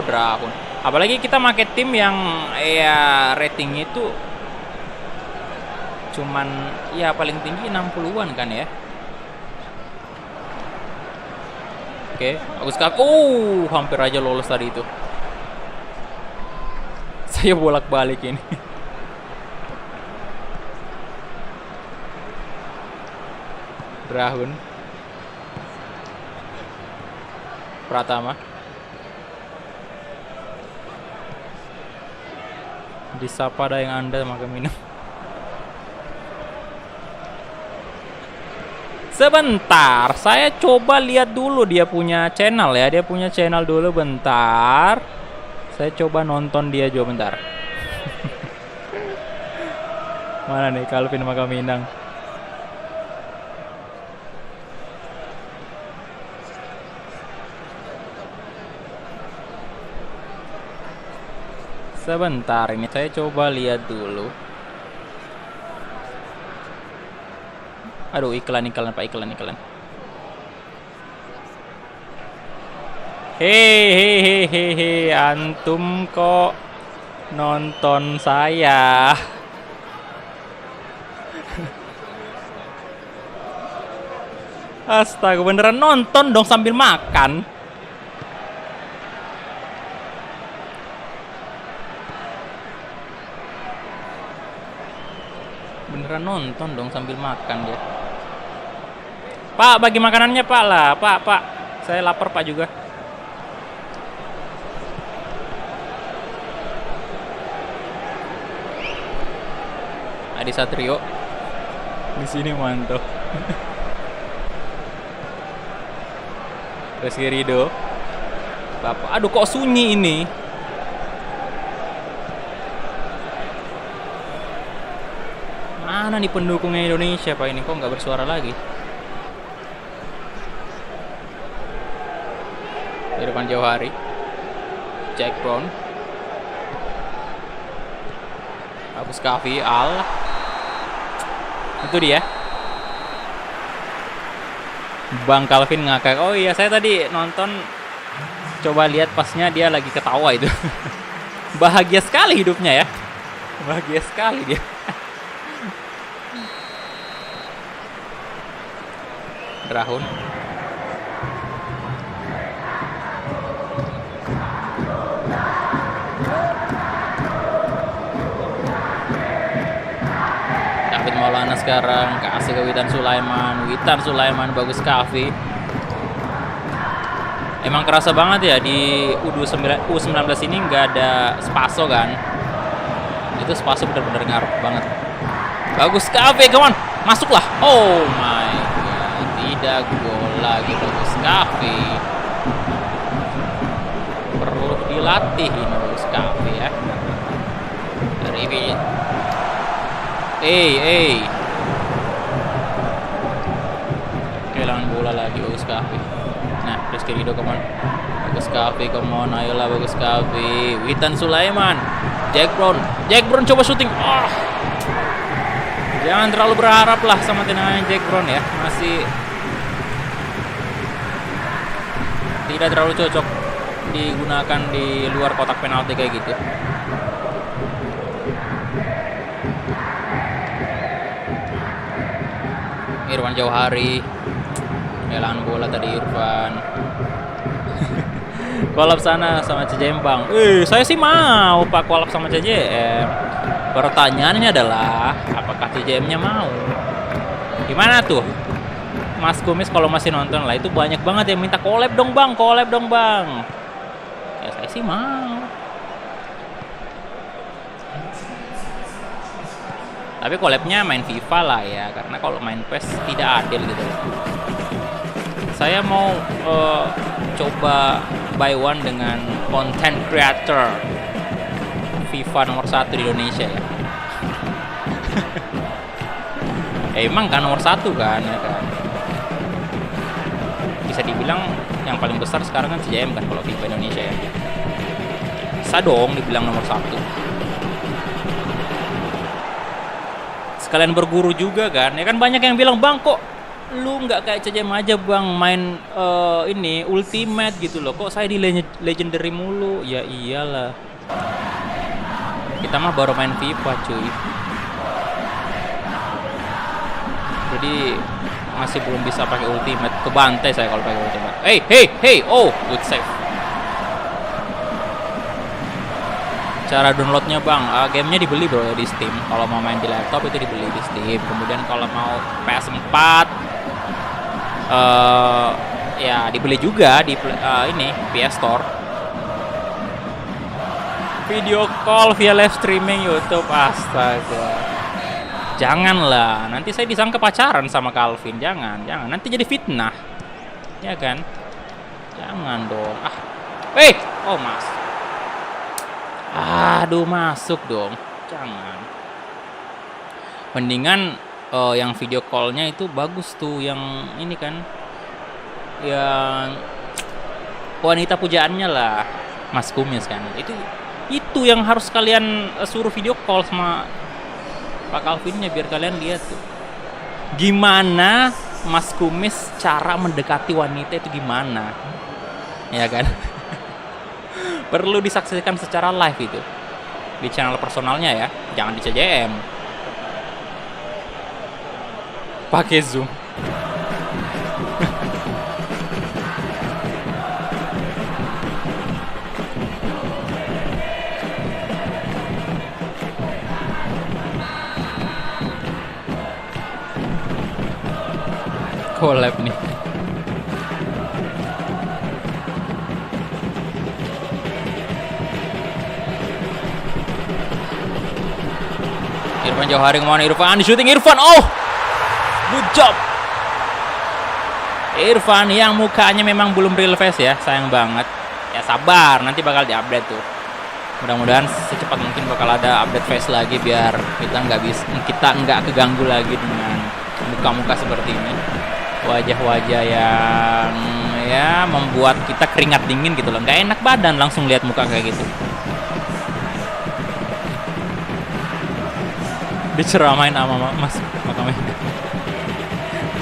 Drahun. Apalagi kita pakai tim yang ya ratingnya itu cuman ya paling tinggi 60-an kan ya. Oke, bagus sekali. Hampir aja lolos tadi itu. Saya bolak-balik ini. Rahun Pratama disapa ada yang Anda maka minum. Sebentar, saya coba lihat dulu dia punya channel ya. Dia punya channel dulu bentar. Saya coba nonton dia juga bentar. Mana nih Calvin Makaminang? Sebentar, ini saya coba lihat dulu. Aduh, iklan Pak, iklan. Hehehe, antum kok nonton saya? Astaga, beneran nonton dong sambil makan. Beneran nonton dong sambil makan dia. Pak, bagi makanannya Pak lah. Pak. Saya lapar Pak juga. Adi Satrio. Di sini mantap. Rizky Ridho. Bapak, aduh kok sunyi ini. Mana nih pendukungnya Indonesia Pak ini, kok nggak bersuara lagi? Irfan Jauhari, Jack Brown, Agus Kafi, itu dia. Bang Calvin ngakak. Oh iya, saya tadi nonton, coba lihat pasnya dia lagi ketawa itu. Bahagia sekali hidupnya ya. Bahagia sekali dia. Rahun David Maulana sekarang kasih ke Witan Sulaiman bagus Kavi. Emang kerasa banget ya di U19 ini nggak ada Spaso kan. Itu Spaso bener-bener ngaruh banget. Bagus Kavi, come on, masuklah. Oh my god, tidak gol lagi bagus Kavi. Perlu dilatih ini bagus Kavi ya. Dari ini kehilangan bola lagi bagus Kavi. Nah, Rizky Ridho, come on. Bagus Kavi, come on, ayolah bagus Kavi. Witan Sulaiman, Jack Brown coba syuting. Jangan terlalu berharap lah sama tendangan Jack Brown ya. Masih tidak terlalu cocok digunakan di luar kotak penalti kayak gitu. Irfan Jauhari kehilangan bola tadi Irfan. Kolab sana sama CJM Bang. Saya sih mau Pak kolab sama CJM. Pertanyaannya adalah apakah CJM-nya mau? Gimana tuh Mas Kumis kalau masih nonton lah? Itu banyak banget yang minta collab dong bang. Ya saya sih mau. Tapi collabnya main FIFA lah ya, karena kalau main PES tidak adil gitu. Saya mau coba buy one dengan content creator FIFA nomor 1 di Indonesia ya. Emang kan nomor 1 kan ya kan. Bisa dibilang yang paling besar sekarang kan CJM kan kalau FIFA Indonesia ya. Bisa dong dibilang nomor 1. Sekalian berguru juga kan. Ya kan banyak yang bilang, "Bang, kok lu nggak kayak CJM aja bang main ini ultimate gitu loh, kok saya di legendary mulu?" Ya iyalah, kita mah baru main FIFA cuy, jadi masih belum bisa pakai ultimate. Kebantai saya kalau pakai ultimate. Hey, oh good save. Cara downloadnya bang, gamenya dibeli bro di Steam. Kalau mau main di laptop itu dibeli di Steam. Kemudian kalau mau PS4 Ya dibeli juga di ini PS Store. Video call via live streaming YouTube, astaga. Janganlah, nanti saya disangka pacaran sama Calvin. Jangan. Nanti jadi fitnah. Ya kan? Jangan dong. Oh mas. Aduh, masuk dong. Jangan. Mendingan yang video callnya itu bagus tuh, yang ini kan, yang wanita pujaannya lah, Mas Kumis kan. Itu yang harus kalian suruh video call sama Pak Calvinnya, biar kalian lihat tuh gimana Mas Kumis cara mendekati wanita itu gimana, ya kan? Perlu disaksikan secara live itu di channel personalnya ya, jangan di CJM. Pakai Zoom. Collab nih. Irfan Jauhari kemana? Irfan shooting, Irfan. Oh, good job. Irfan yang mukanya memang belum real face ya, sayang banget. Ya sabar, nanti bakal diupdate tuh. Mudah-mudahan secepat mungkin bakal ada update face lagi, biar kita nggak keganggu lagi dengan muka-muka seperti ini. Wajah-wajah yang ya membuat kita keringat dingin gitu loh, nggak enak badan langsung lihat muka kayak gitu. Diceramain sama Mas makamnya.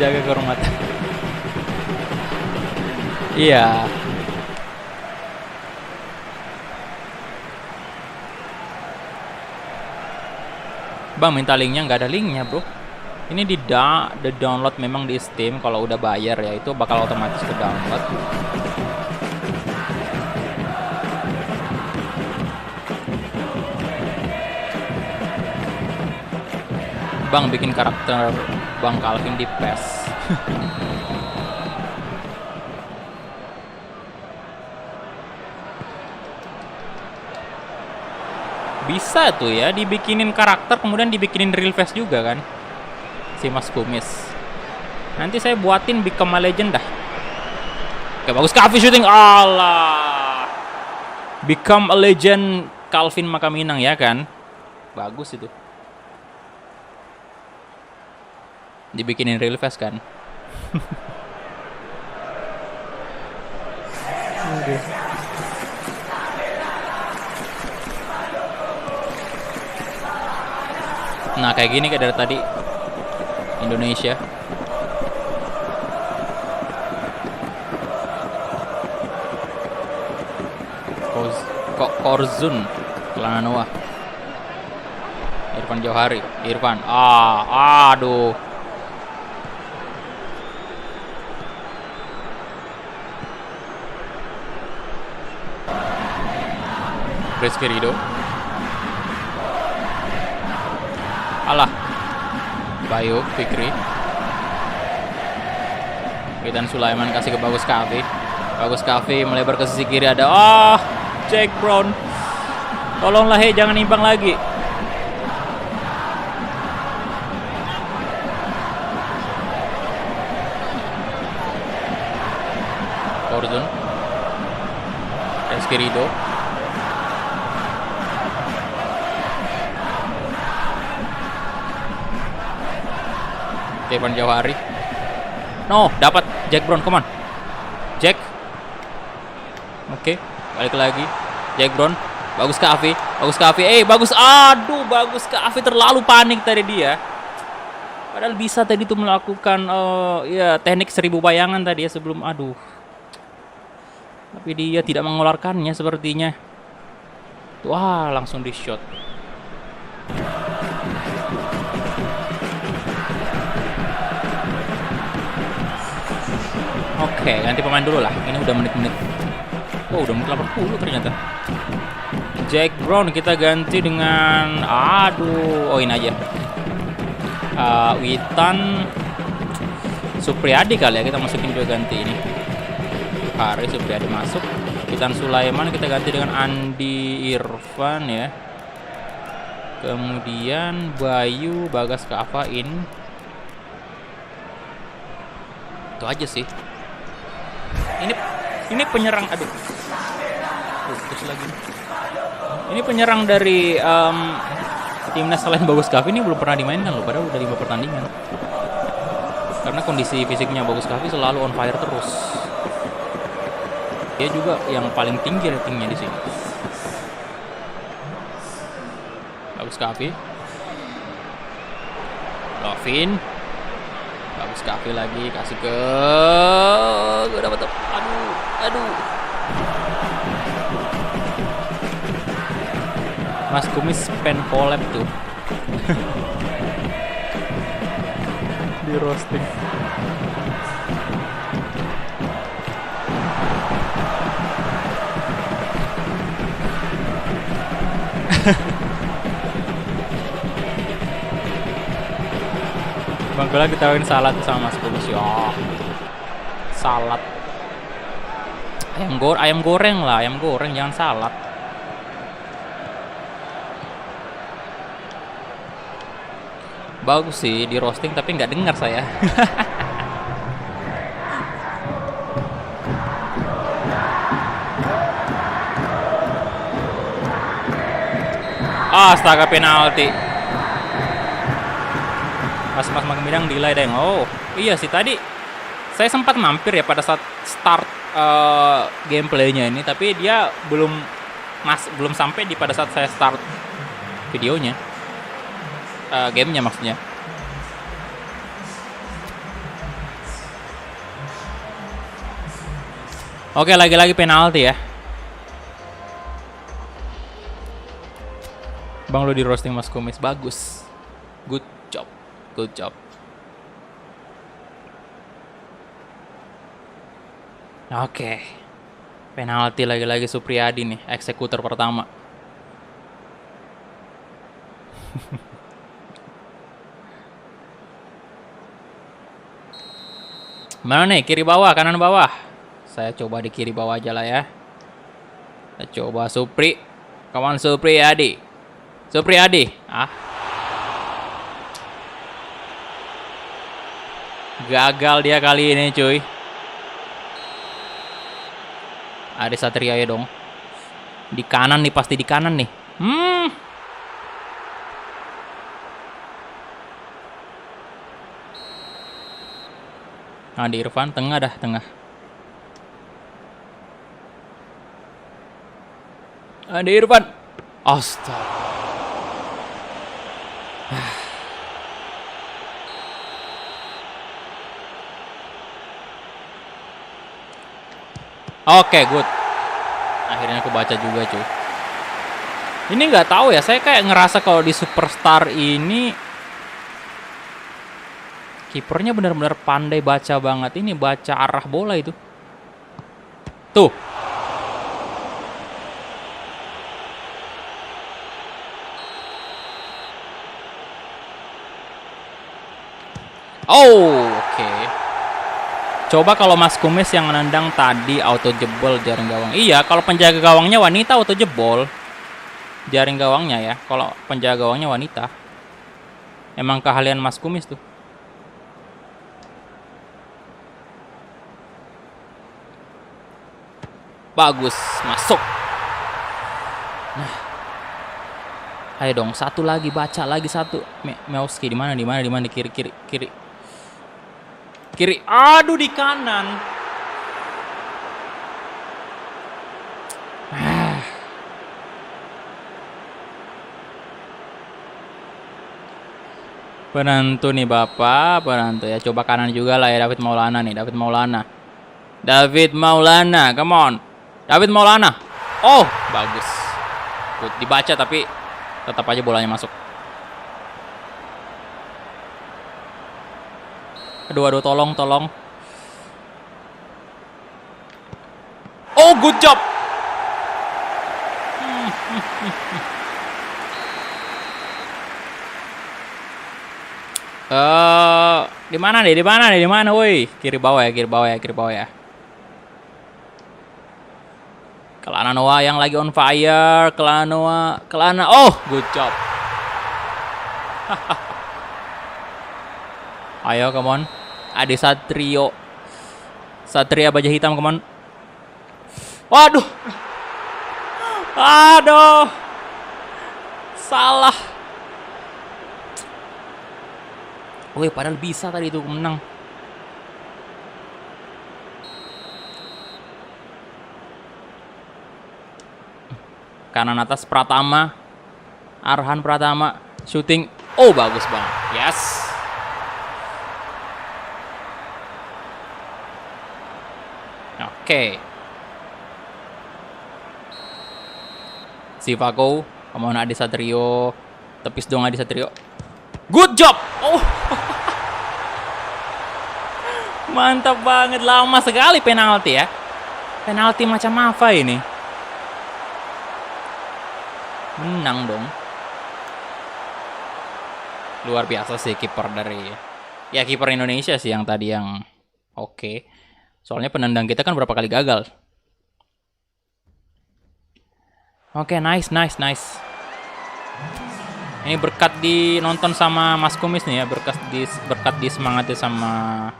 Jaga kehormatan. Iya. Bang, minta linknya, nggak ada linknya bro. Ini di download memang di Steam. Kalau udah bayar ya itu bakal otomatis ke download. Bang, bikin karakter Bang Calvin di PES. Bisa tuh ya, dibikinin karakter kemudian dibikinin real face juga kan, si Mas Kumis. Nanti saya buatin Become a Legend dah. Oke, bagus Calvin shooting. Allah, Become a Legend Calvin Makaminang ya kan, bagus itu. Dibikinin real face kan. Nah kayak gini kayak dari tadi Indonesia. Korzun Lananoa. Irfan Jauhari. Irfan. Aduh. Rizky Ridho. Alah. Bayu Fikri. Witan Sulaiman kasih ke Bagus Kavi. Bagus Kavi melebar ke sisi kiri, ada Jack Brown. Tolonglah jangan imbang lagi. Korzun. Rizky Ridho. Irfan Jauhari. No, dapat Jack Brown, come on. Jack. Oke, balik lagi. Jack Brown. Bagus ke Avi. Bagus ke Avi. Bagus. Aduh, bagus ke Avi, terlalu panik tadi dia. Padahal bisa tadi tuh melakukan ya teknik 1000 bayangan tadi ya sebelum tapi dia tidak mengeluarkannya sepertinya. Wah, langsung di shot. Oke, ganti pemain dulu lah. Ini udah menit-menit. Oh, udah menit 80 ternyata. Jack Brown kita ganti dengan ini aja. Witan Supriyadi kali ya, kita masukin juga ganti ini. Hari Supriyadi masuk. Witan Sulaiman kita ganti dengan Andi Irfan ya. Kemudian Bayu Bagas Kavain. Itu aja sih. Ini penyerang, aduh. Putus lagi. Ini penyerang dari timnas selain Bagus Kavi ini belum pernah dimainkan loh, padahal udah 5 pertandingan. Karena kondisi fisiknya Bagus Kavi selalu on fire terus. Dia juga yang paling tinggi ratingnya di sini. Bagus Kavi. Lovin. Bagus Kavi lagi, kasih ke gue dapat. Aduh. Mas Kumis pen collab tuh. Di roasting. Bang Gola ditawarin salad sama Mas Kumis ya. Salad. Ayam goreng lah, ayam goreng jangan salad. Bagus sih di roasting tapi nggak dengar saya. Astaga, penalti. Mas Magmirang delay deh. Oh iya sih, tadi saya sempat mampir ya pada saat start gameplaynya ini, tapi dia belum sampai di pada saat saya start videonya, gamenya maksudnya. Oke, lagi-lagi penalti ya. Bang, lo di roasting Mas Kumis bagus. Good job. Oke. Penalti lagi-lagi Supriyadi nih, eksekutor pertama. Mana nih, kiri bawah, kanan bawah? Saya coba di kiri bawah aja lah ya. Kita coba Supri. Kawan Supriyadi. Gagal dia kali ini cuy. Ada Satria ya dong. Di kanan nih, pasti di kanan nih. Andi Irfan tengah. Andi Irfan. Astaga. Oke, good. Akhirnya aku baca juga, cuy. Ini nggak tahu ya, saya kayak ngerasa kalau di Superstar ini kipernya benar-benar pandai baca banget. Ini baca arah bola itu. Tuh. Oh, oke. Coba kalau Mas Kumis yang nendang tadi auto jebol jaring gawang. Iya, kalau penjaga gawangnya wanita auto jebol jaring gawangnya ya. Kalau penjaga gawangnya wanita. Emang keahlian Mas Kumis tuh. Bagus, masuk. Nah. Ayo dong, satu lagi, baca lagi satu. Mewski di mana? Di kiri. Aduh, di kanan. Penentu nih Bapak, penentu ya. Coba kanan juga lah ya, David Maulana nih, David Maulana, come on. David Maulana. Oh, bagus. Good, dibaca tapi tetap aja bolanya masuk. Aduh, tolong. Oh, good job. Di mana nih? Di mana nih? Di mana, woi? Kiri bawah ya, kiri bawah ya, kiri bawah ya. Kelana Noah yang lagi on fire. Kelana Noah, Kelana. Oh, good job. Ayo, come on. Ade Satrio. Satria Baja Hitam, come on. Waduh. Aduh. Salah. Wih, padahal bisa tadi itu menang. Kanan atas Pratama. Arhan Pratama. Shooting. Oh, bagus banget. Yes. Oke. Sivako. Kemana Adi Satrio. Tepis dong Adi Satrio. Good job. Oh. Mantap banget. Lama sekali penalti ya. Penalti macam apa ini? Menang dong. Luar biasa sih kiper dari ya kiper Indonesia sih yang tadi yang oke. Soalnya penendang kita kan berapa kali gagal. Oke, nice. Ini berkat di nonton sama Mas Kumis nih ya, berkat di semangatnya sama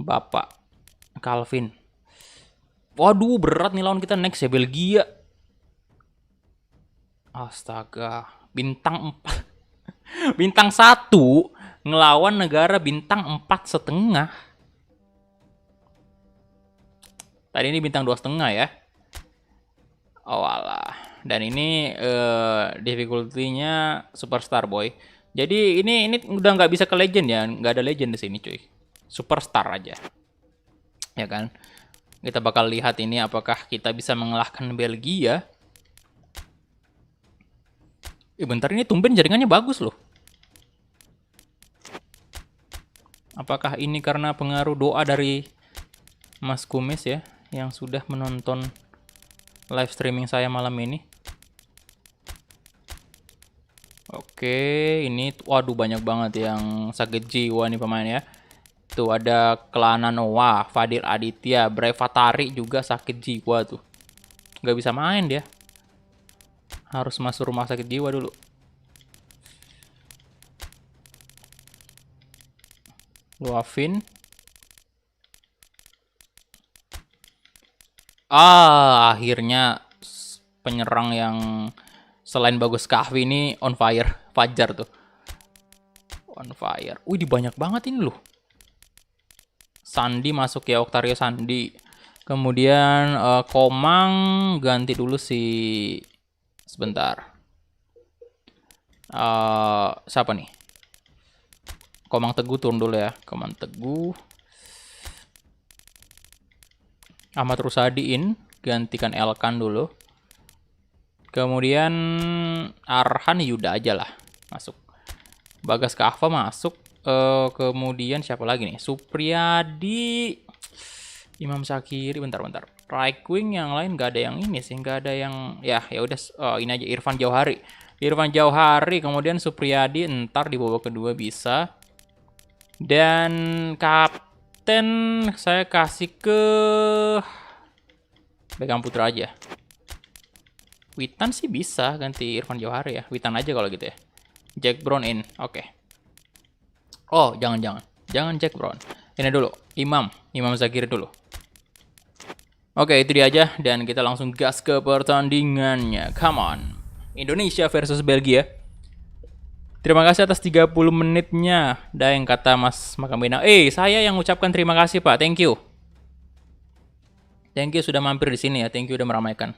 Bapak Calvin. Waduh, berat nih lawan kita next ya, Belgia. Astaga, bintang 4. Bintang 1 ngelawan negara bintang 4,5. Tadi ini bintang 2,5 ya. Oh alah. Dan ini difficulty-nya superstar boy. Jadi ini udah nggak bisa ke legend ya, nggak ada legend di sini cuy. Superstar aja. Ya kan? Kita bakal lihat ini apakah kita bisa mengalahkan Belgia. Bentar, ini tumben jaringannya bagus loh. Apakah ini karena pengaruh doa dari Mas Kumis ya, yang sudah menonton live streaming saya malam ini. Oke, ini waduh banyak banget yang sakit jiwa nih pemain ya. Tuh ada Kelana Noah, Fadil Aditya, Brevatari juga sakit jiwa tuh. Nggak bisa main dia. Harus masuk rumah sakit jiwa dulu. Luafin. Akhirnya penyerang yang selain bagus Kahvi ini on fire. Fajar tuh. On fire. Wih, banyak banget ini loh. Sandi masuk ya, Oktario Sandi. Kemudian Komang ganti dulu si sebentar. Siapa nih? Komang Teguh turun dulu ya. Komang Teguh. Ahmad Rusadiin gantikan Elkan dulu. Kemudian Arhan Yuda aja lah masuk. Bagas Kahva masuk. Kemudian siapa lagi nih? Supriyadi, Imam Syakiri, bentar. Right wing yang lain nggak ada yang ini sih, nggak ada yang ya udah ini aja Irfan Jauhari, kemudian Supriyadi ntar di babak kedua bisa. Dan kapten saya kasih ke Beckham Putra aja. Witan sih bisa ganti Irfan Jauhari ya. Witan aja kalau gitu ya. Jack Brown in. Oke. Oh, jangan Jack Brown. Ini dulu, Imam Zakir dulu. Oke, itu dia aja dan kita langsung gas ke pertandingannya. Come on. Indonesia versus Belgia. Terima kasih atas 30 menitnya. Yang kata Mas Makamina. Saya yang ucapkan terima kasih, Pak. Thank you. Thank you sudah mampir di sini ya. Thank you udah meramaikan.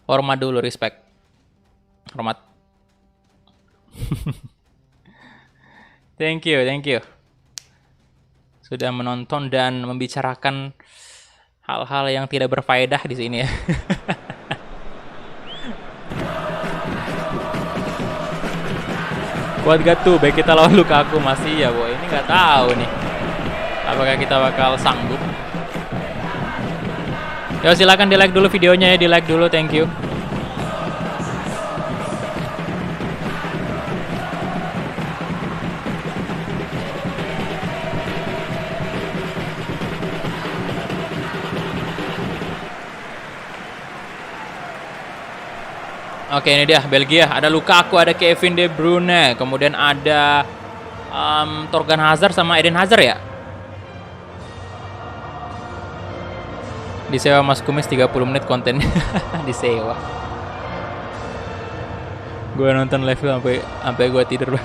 Hormat dulu, respect. Hormat. Thank you. Sudah menonton dan membicarakan hal-hal yang tidak berfaedah di sini ya. Kuat gak tuh baik kita lawan Lukaku? Masih ya boy. Ini nggak tahu nih. Apakah kita bakal sanggup? Yo silakan di like dulu videonya ya, di like dulu. Thank you. Oke, ini dia Belgia. Ada Lukaku, ada Kevin De Bruyne, kemudian ada Torgan Hazard sama Eden Hazard ya. Disewa Mas Kumis 30 menit kontennya. Disewa. Gue nonton live sampai gue tidur.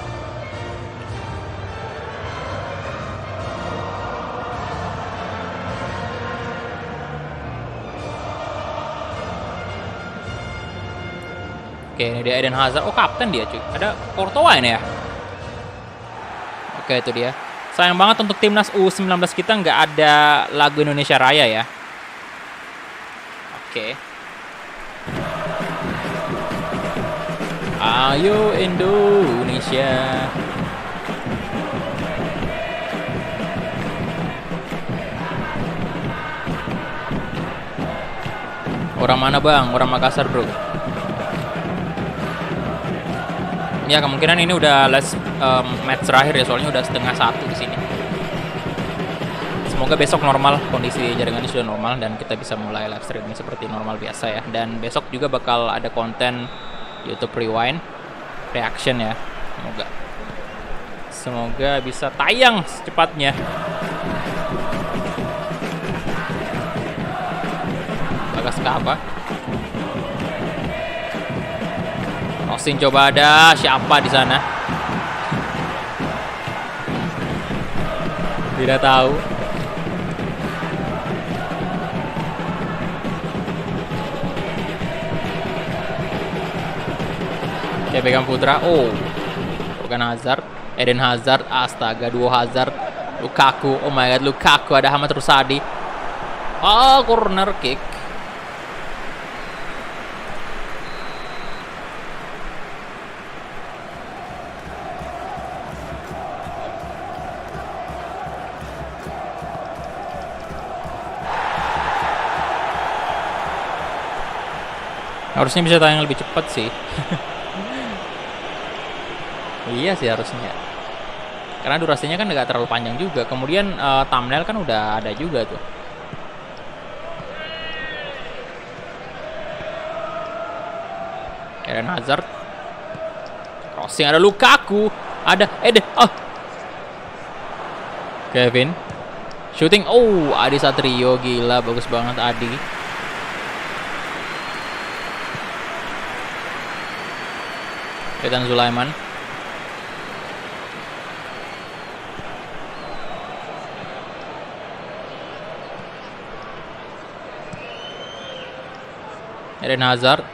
Oke, ini dia Eden Hazard. Oh, kapten dia cuy. Ada Courtois ini ya. Oke, itu dia. Sayang banget untuk timnas U19 kita nggak ada lagu Indonesia Raya ya. Oke. Ayo Indonesia. Orang mana bang? Orang Makassar bro. Ya kemungkinan ini udah last match terakhir ya, soalnya udah 1:30 di sini. Semoga besok normal, kondisi jaringannya sudah normal dan kita bisa mulai live streaming seperti normal biasa ya. Dan besok juga bakal ada konten YouTube Rewind reaction ya. Semoga bisa tayang secepatnya. Bagas ke apa? Crossing coba, ada siapa di sana? Tidak tahu. Oke, pegang Putra. Oh, bukan Hazard, Eden Hazard, astaga, duo Hazard, Lukaku. Oh my god, Lukaku, ada Ahmad Rusadi. Oh, corner kick. Harusnya bisa tayang lebih cepat sih. Iya sih harusnya. Karena durasinya kan nggak terlalu panjang juga. Kemudian thumbnail kan udah ada juga tuh. Eden Hazard. Crossing, ada Lukaku. Ada Eden. Oh. Kevin. Shooting. Oh, Adi Satrio, gila bagus banget Adi. Ketan Sulaiman. Eden Hazard.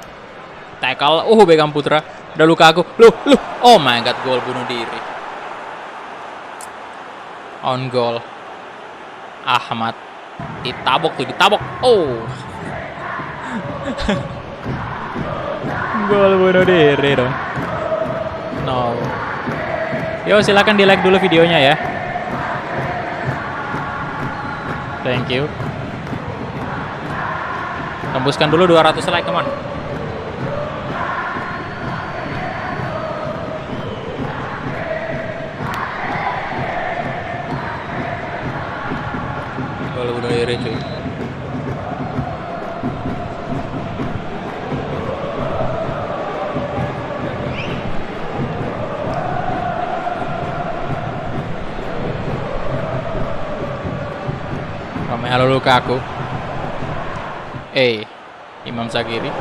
Tackle. Beckham Putra. Udah Lukaku. Lu. Oh my god, gol bunuh diri. On goal. Ahmad. Ditabok. Oh. Gol bunuh diri dong. No. Yo, silakan di like dulu videonya ya. Thank you. Tembuskan dulu 200 like, teman. Gol bunuh diri cuy. Halo Lukaku. Imam Sagiri.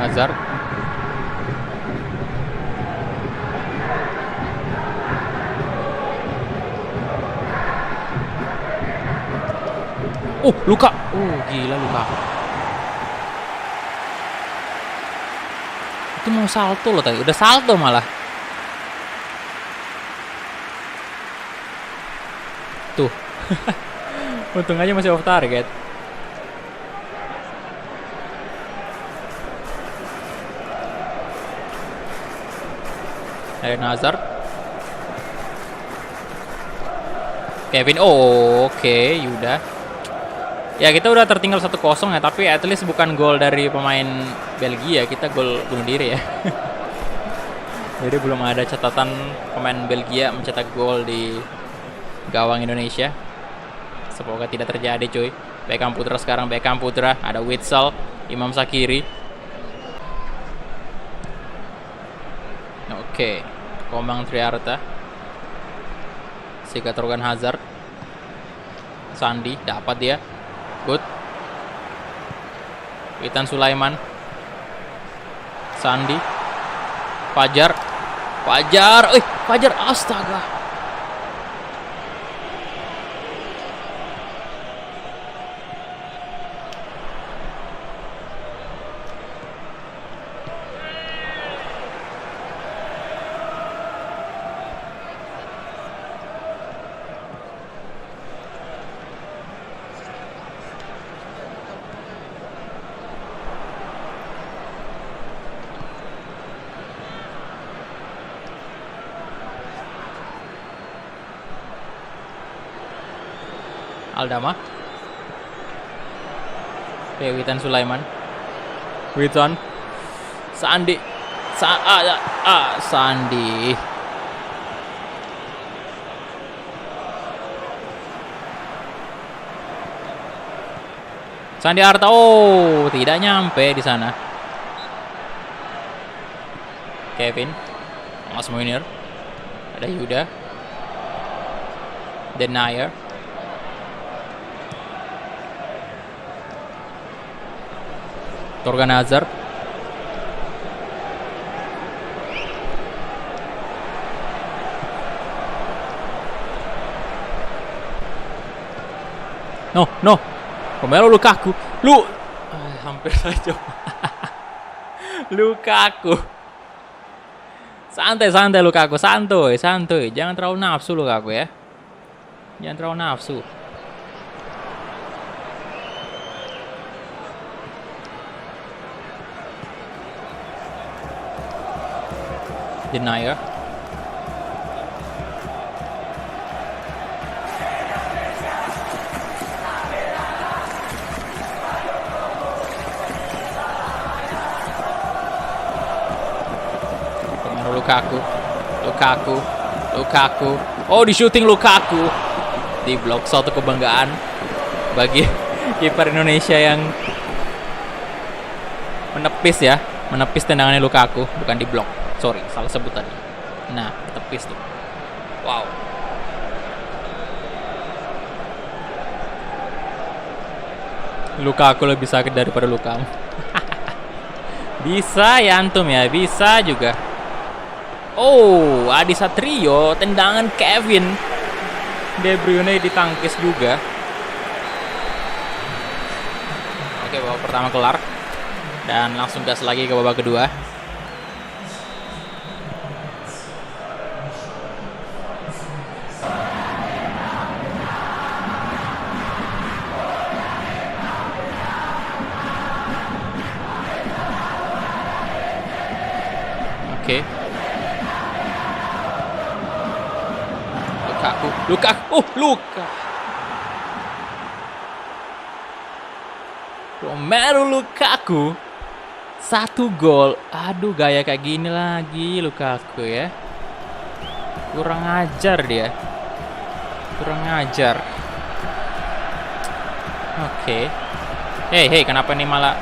Hazard. Luka. Gila Lukaku. Itu mau salto loh tadi, udah salto malah. Tuh. Untung aja masih off target. Eden Hazard. Kevin. Oke, Yuda. Ya kita udah tertinggal 1-0 ya, tapi at least bukan gol dari pemain Belgia, kita gol bunuh diri ya. Jadi belum ada catatan pemain Belgia mencetak gol di gawang Indonesia. Semoga tidak terjadi cuy. Beckham Putra sekarang, Beckham Putra. Ada Witsel, Imam Sakiri. Oke, Komang Triarta. Sikat Torgan Hazard. Sandi, dapat dia. Good. Witan Sulaiman. Sandi. Fajar. Fajar, astaga. Aldama. Oke, Witan Sulaiman. Witan. Sandi. Sandi. Sandi Arta. Oh, tidak nyampe di sana. Kevin. Mas Munir. Ada Yuda. Denier. Torgan Hazard. No. Romelu Lukaku. Hampir saja. Lukaku. Santai Lukaku, santuy. Jangan terlalu nafsu Lukaku ya. Jangan terlalu nafsu. Denier. Lukaku. Oh, di shooting Lukaku. Di blok, suatu kebanggaan bagi kiper Indonesia yang menepis tendangannya Lukaku, bukan di blok. Sorry, salah sebut tadi. Nah, tepis tuh. Wow. Lukaku lebih sakit daripada lukamu. Bisa ya antum ya, bisa juga. Oh, Adi Satrio, tendangan Kevin. De Bruyne ditangkis juga. Oke, babak pertama kelar. Dan langsung gas lagi ke babak kedua. Oke. Luka. Romelu Lukaku. 1 gol. Aduh, gaya kayak gini lagi Lukaku ya. Kurang ajar dia. Oke. Hey, kenapa ini malah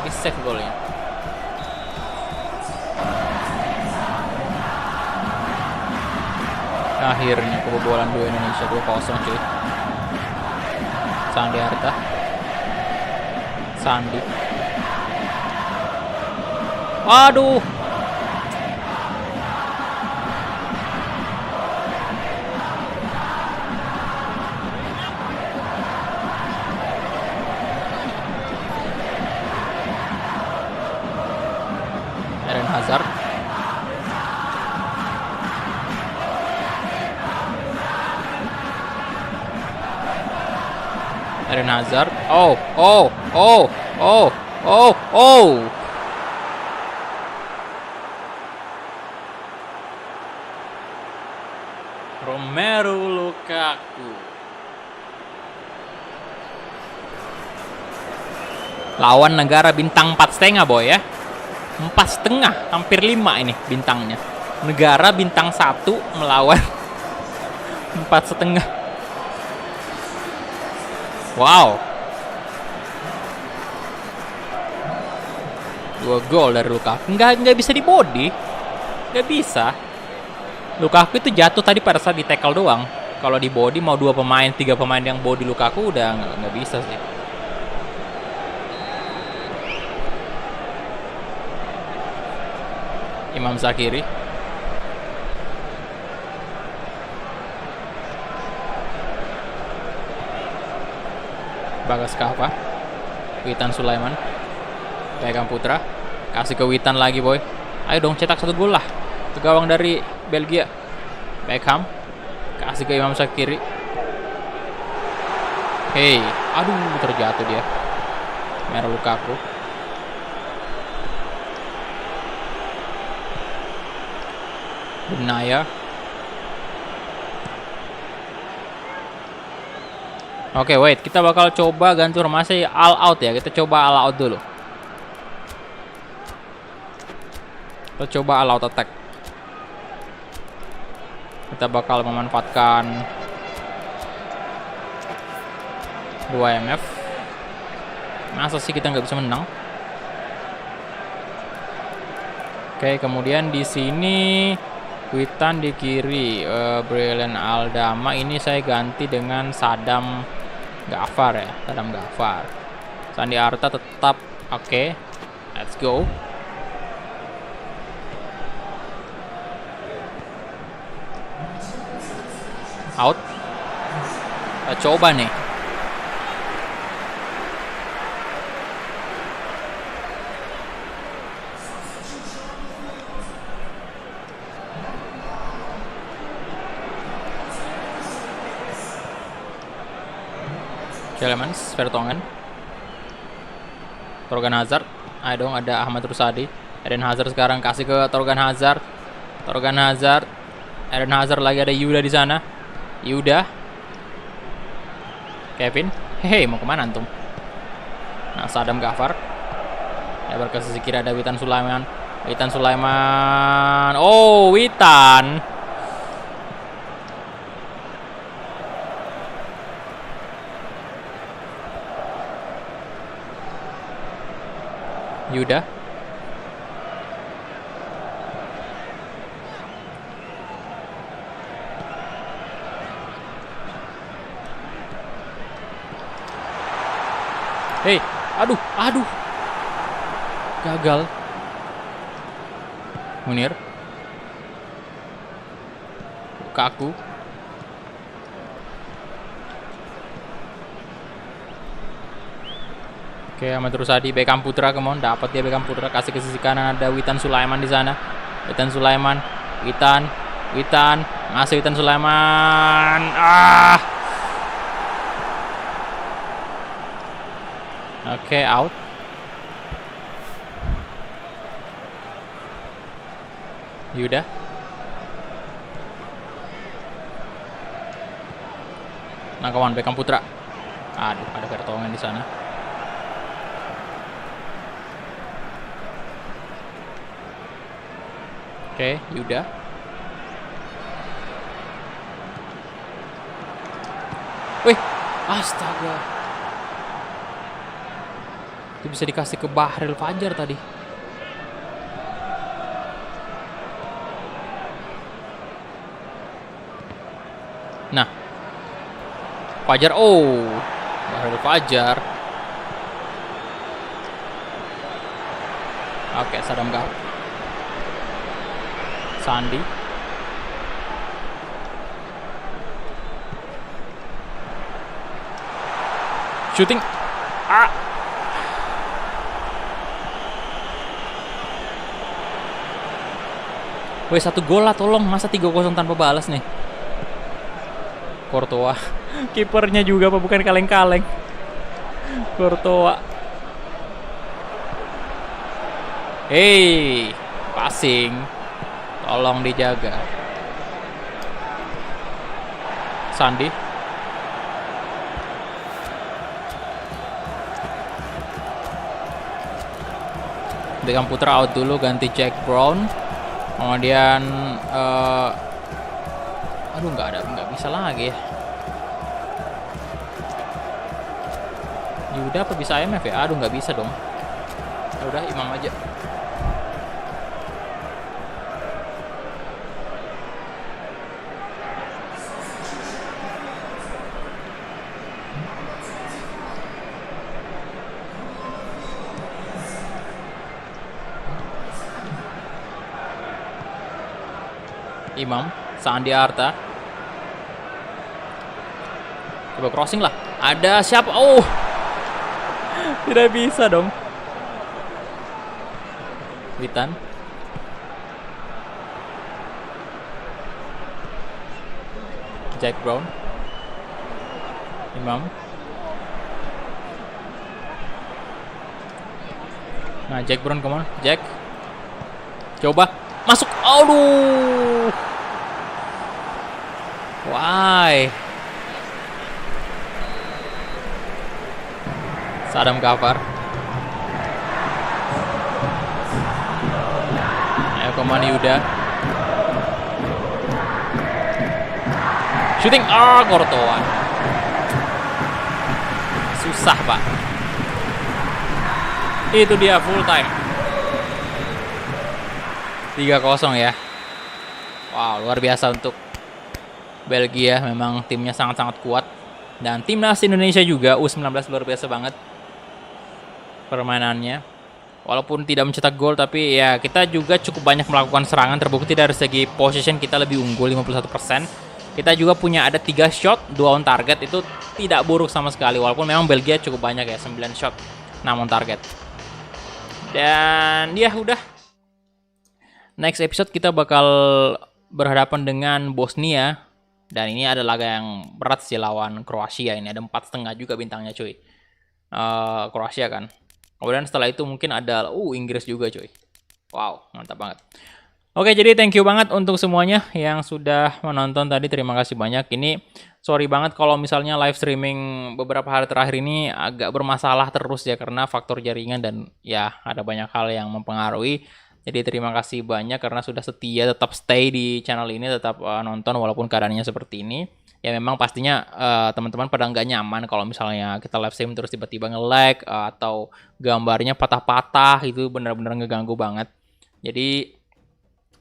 di save golnya? Akhirnya kebobolan 2 Indonesia, 2-0 cuy. Sandi Arta. Sandi. Aduh. Eden Hazard. Eden Hazard. Oh. Romelu Lukaku. Lawan negara bintang 4,5 boy ya. 4,5, hampir 5 ini bintangnya. Negara bintang 1 melawan 4,5. Wow. 2 gol dari Lukaku. Nggak bisa di body. Nggak bisa. Lukaku itu jatuh tadi pada saat di tackle doang. Kalau di body mau 2 pemain, 3 pemain yang body Lukaku udah nggak bisa sih. Imam Zakiri. Bagas Kava. Witan Sulaiman. Beckham Putra. Kasih ke Witan lagi, boy. Ayo dong, cetak 1 gol lah. Itu gawang dari Belgia. Beckham. Kasih ke Imam Zakiri. Hey, aduh, terjatuh dia. Merah Lukaku. Benaya. Oke, wait. Kita bakal coba ganti formasi all out ya. Kita coba all out dulu. Kita coba all out attack. Kita bakal memanfaatkan 2 MF. Masa sih kita nggak bisa menang? Oke, kemudian di sini Witan di kiri, Brilliant Aldama ini saya ganti dengan Sadam Ghaffar ya, Sadam Ghaffar. Sandi Arta tetap oke. Let's go. Out. Kita coba nih. Clemens, Vertonghen, Torgan Hazard. Ayo dong, ada Ahmad Rusadi. Eden Hazard sekarang kasih ke Torgan Hazard. Torgan Hazard. Eden Hazard lagi, ada Yuda di sana. Yuda. Kevin. Hehe, mau kemana antum? Nah, Sadam Ghaffar. Lebar ke sisi kiri, ada Witan Sulaiman. Witan Sulaiman. Oh, Witan. Yuda. Hei, aduh. Gagal. Munir. Lukaku. Oke, Ahmad Rusadi, Beckham Putra, come on, dapat dia Beckham Putra, kasih ke sisi kanan, ada Witan Sulaiman di sana. Witan Sulaiman, Witan, ngasih Witan Sulaiman. Oke, out. Yuda. Nah, kawan, Beckham Putra. Aduh, ada Vertonghen di sana. Oke, Yuda. Wih, astaga. Itu bisa dikasih ke Bahril Fajar tadi. Nah. Fajar, oh. Bahril Fajar. Oke, Sadam Ghaffar. Sandi. Shooting. Woi, 1 gol lah, tolong. Masa 3-0 tanpa balas nih. Courtois. Kipernya juga apa, bukan kaleng-kaleng. Courtois. Hey, passing. Tolong dijaga. Sandi. Beckham Putra out dulu, ganti Jack Brown. Kemudian aduh, nggak bisa lagi ya. Yuda apa bisa IMF ya? Aduh nggak bisa dong. Ya udah Imam aja. Imam, Sandi Arta. Coba crossing lah. Ada siapa? Oh, tidak bisa dong. Witan. Jack Brown. Imam. Nah, Jack Brown kemana? Jack. Coba. Masuk. Aduh. Why? Sadam Gafar. Ayo kemana Yuda? Shooting. Kortoan. Susah, Pak. Itu dia full time. 3-0 ya. Wow, luar biasa untuk Belgia. Memang timnya sangat-sangat kuat. Dan timnas Indonesia juga U19 luar biasa banget permainannya. Walaupun tidak mencetak gol, tapi ya kita juga cukup banyak melakukan serangan. Terbukti dari segi possession kita lebih unggul 51%. Kita juga punya ada 3 shot, 2 on target. Itu tidak buruk sama sekali. Walaupun memang Belgia cukup banyak ya, 9 shot, 6 on target. Dan ya udah. Next episode kita bakal berhadapan dengan Bosnia. Dan ini ada laga yang berat sih lawan Kroasia. Ini ada 4,5 juga bintangnya cuy. Kroasia kan. Kemudian setelah itu mungkin ada Inggris juga cuy. Wow, mantap banget. Oke, jadi thank you banget untuk semuanya yang sudah menonton tadi. Terima kasih banyak. Ini sorry banget kalau misalnya live streaming beberapa hari terakhir ini agak bermasalah terus ya. Karena faktor jaringan dan ya ada banyak hal yang mempengaruhi. Jadi terima kasih banyak karena sudah setia tetap stay di channel ini, tetap nonton walaupun keadaannya seperti ini. Ya memang pastinya teman-teman pada nggak nyaman kalau misalnya kita live stream terus tiba-tiba nge-lag atau gambarnya patah-patah, itu benar-benar ngeganggu banget. Jadi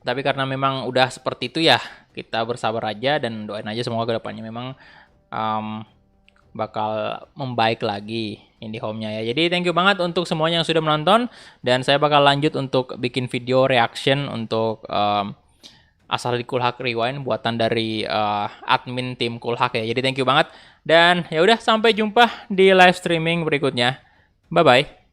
tapi karena memang udah seperti itu ya, kita bersabar aja dan doain aja semoga kedepannya memang bakal membaik lagi IndiHome-nya ya. Jadi thank you banget untuk semuanya yang sudah menonton. Dan saya bakal lanjut untuk bikin video reaction untuk asal di Coolhack Rewind buatan dari admin tim Coolhack ya. Jadi thank you banget. Dan ya udah sampai jumpa di live streaming berikutnya. Bye bye.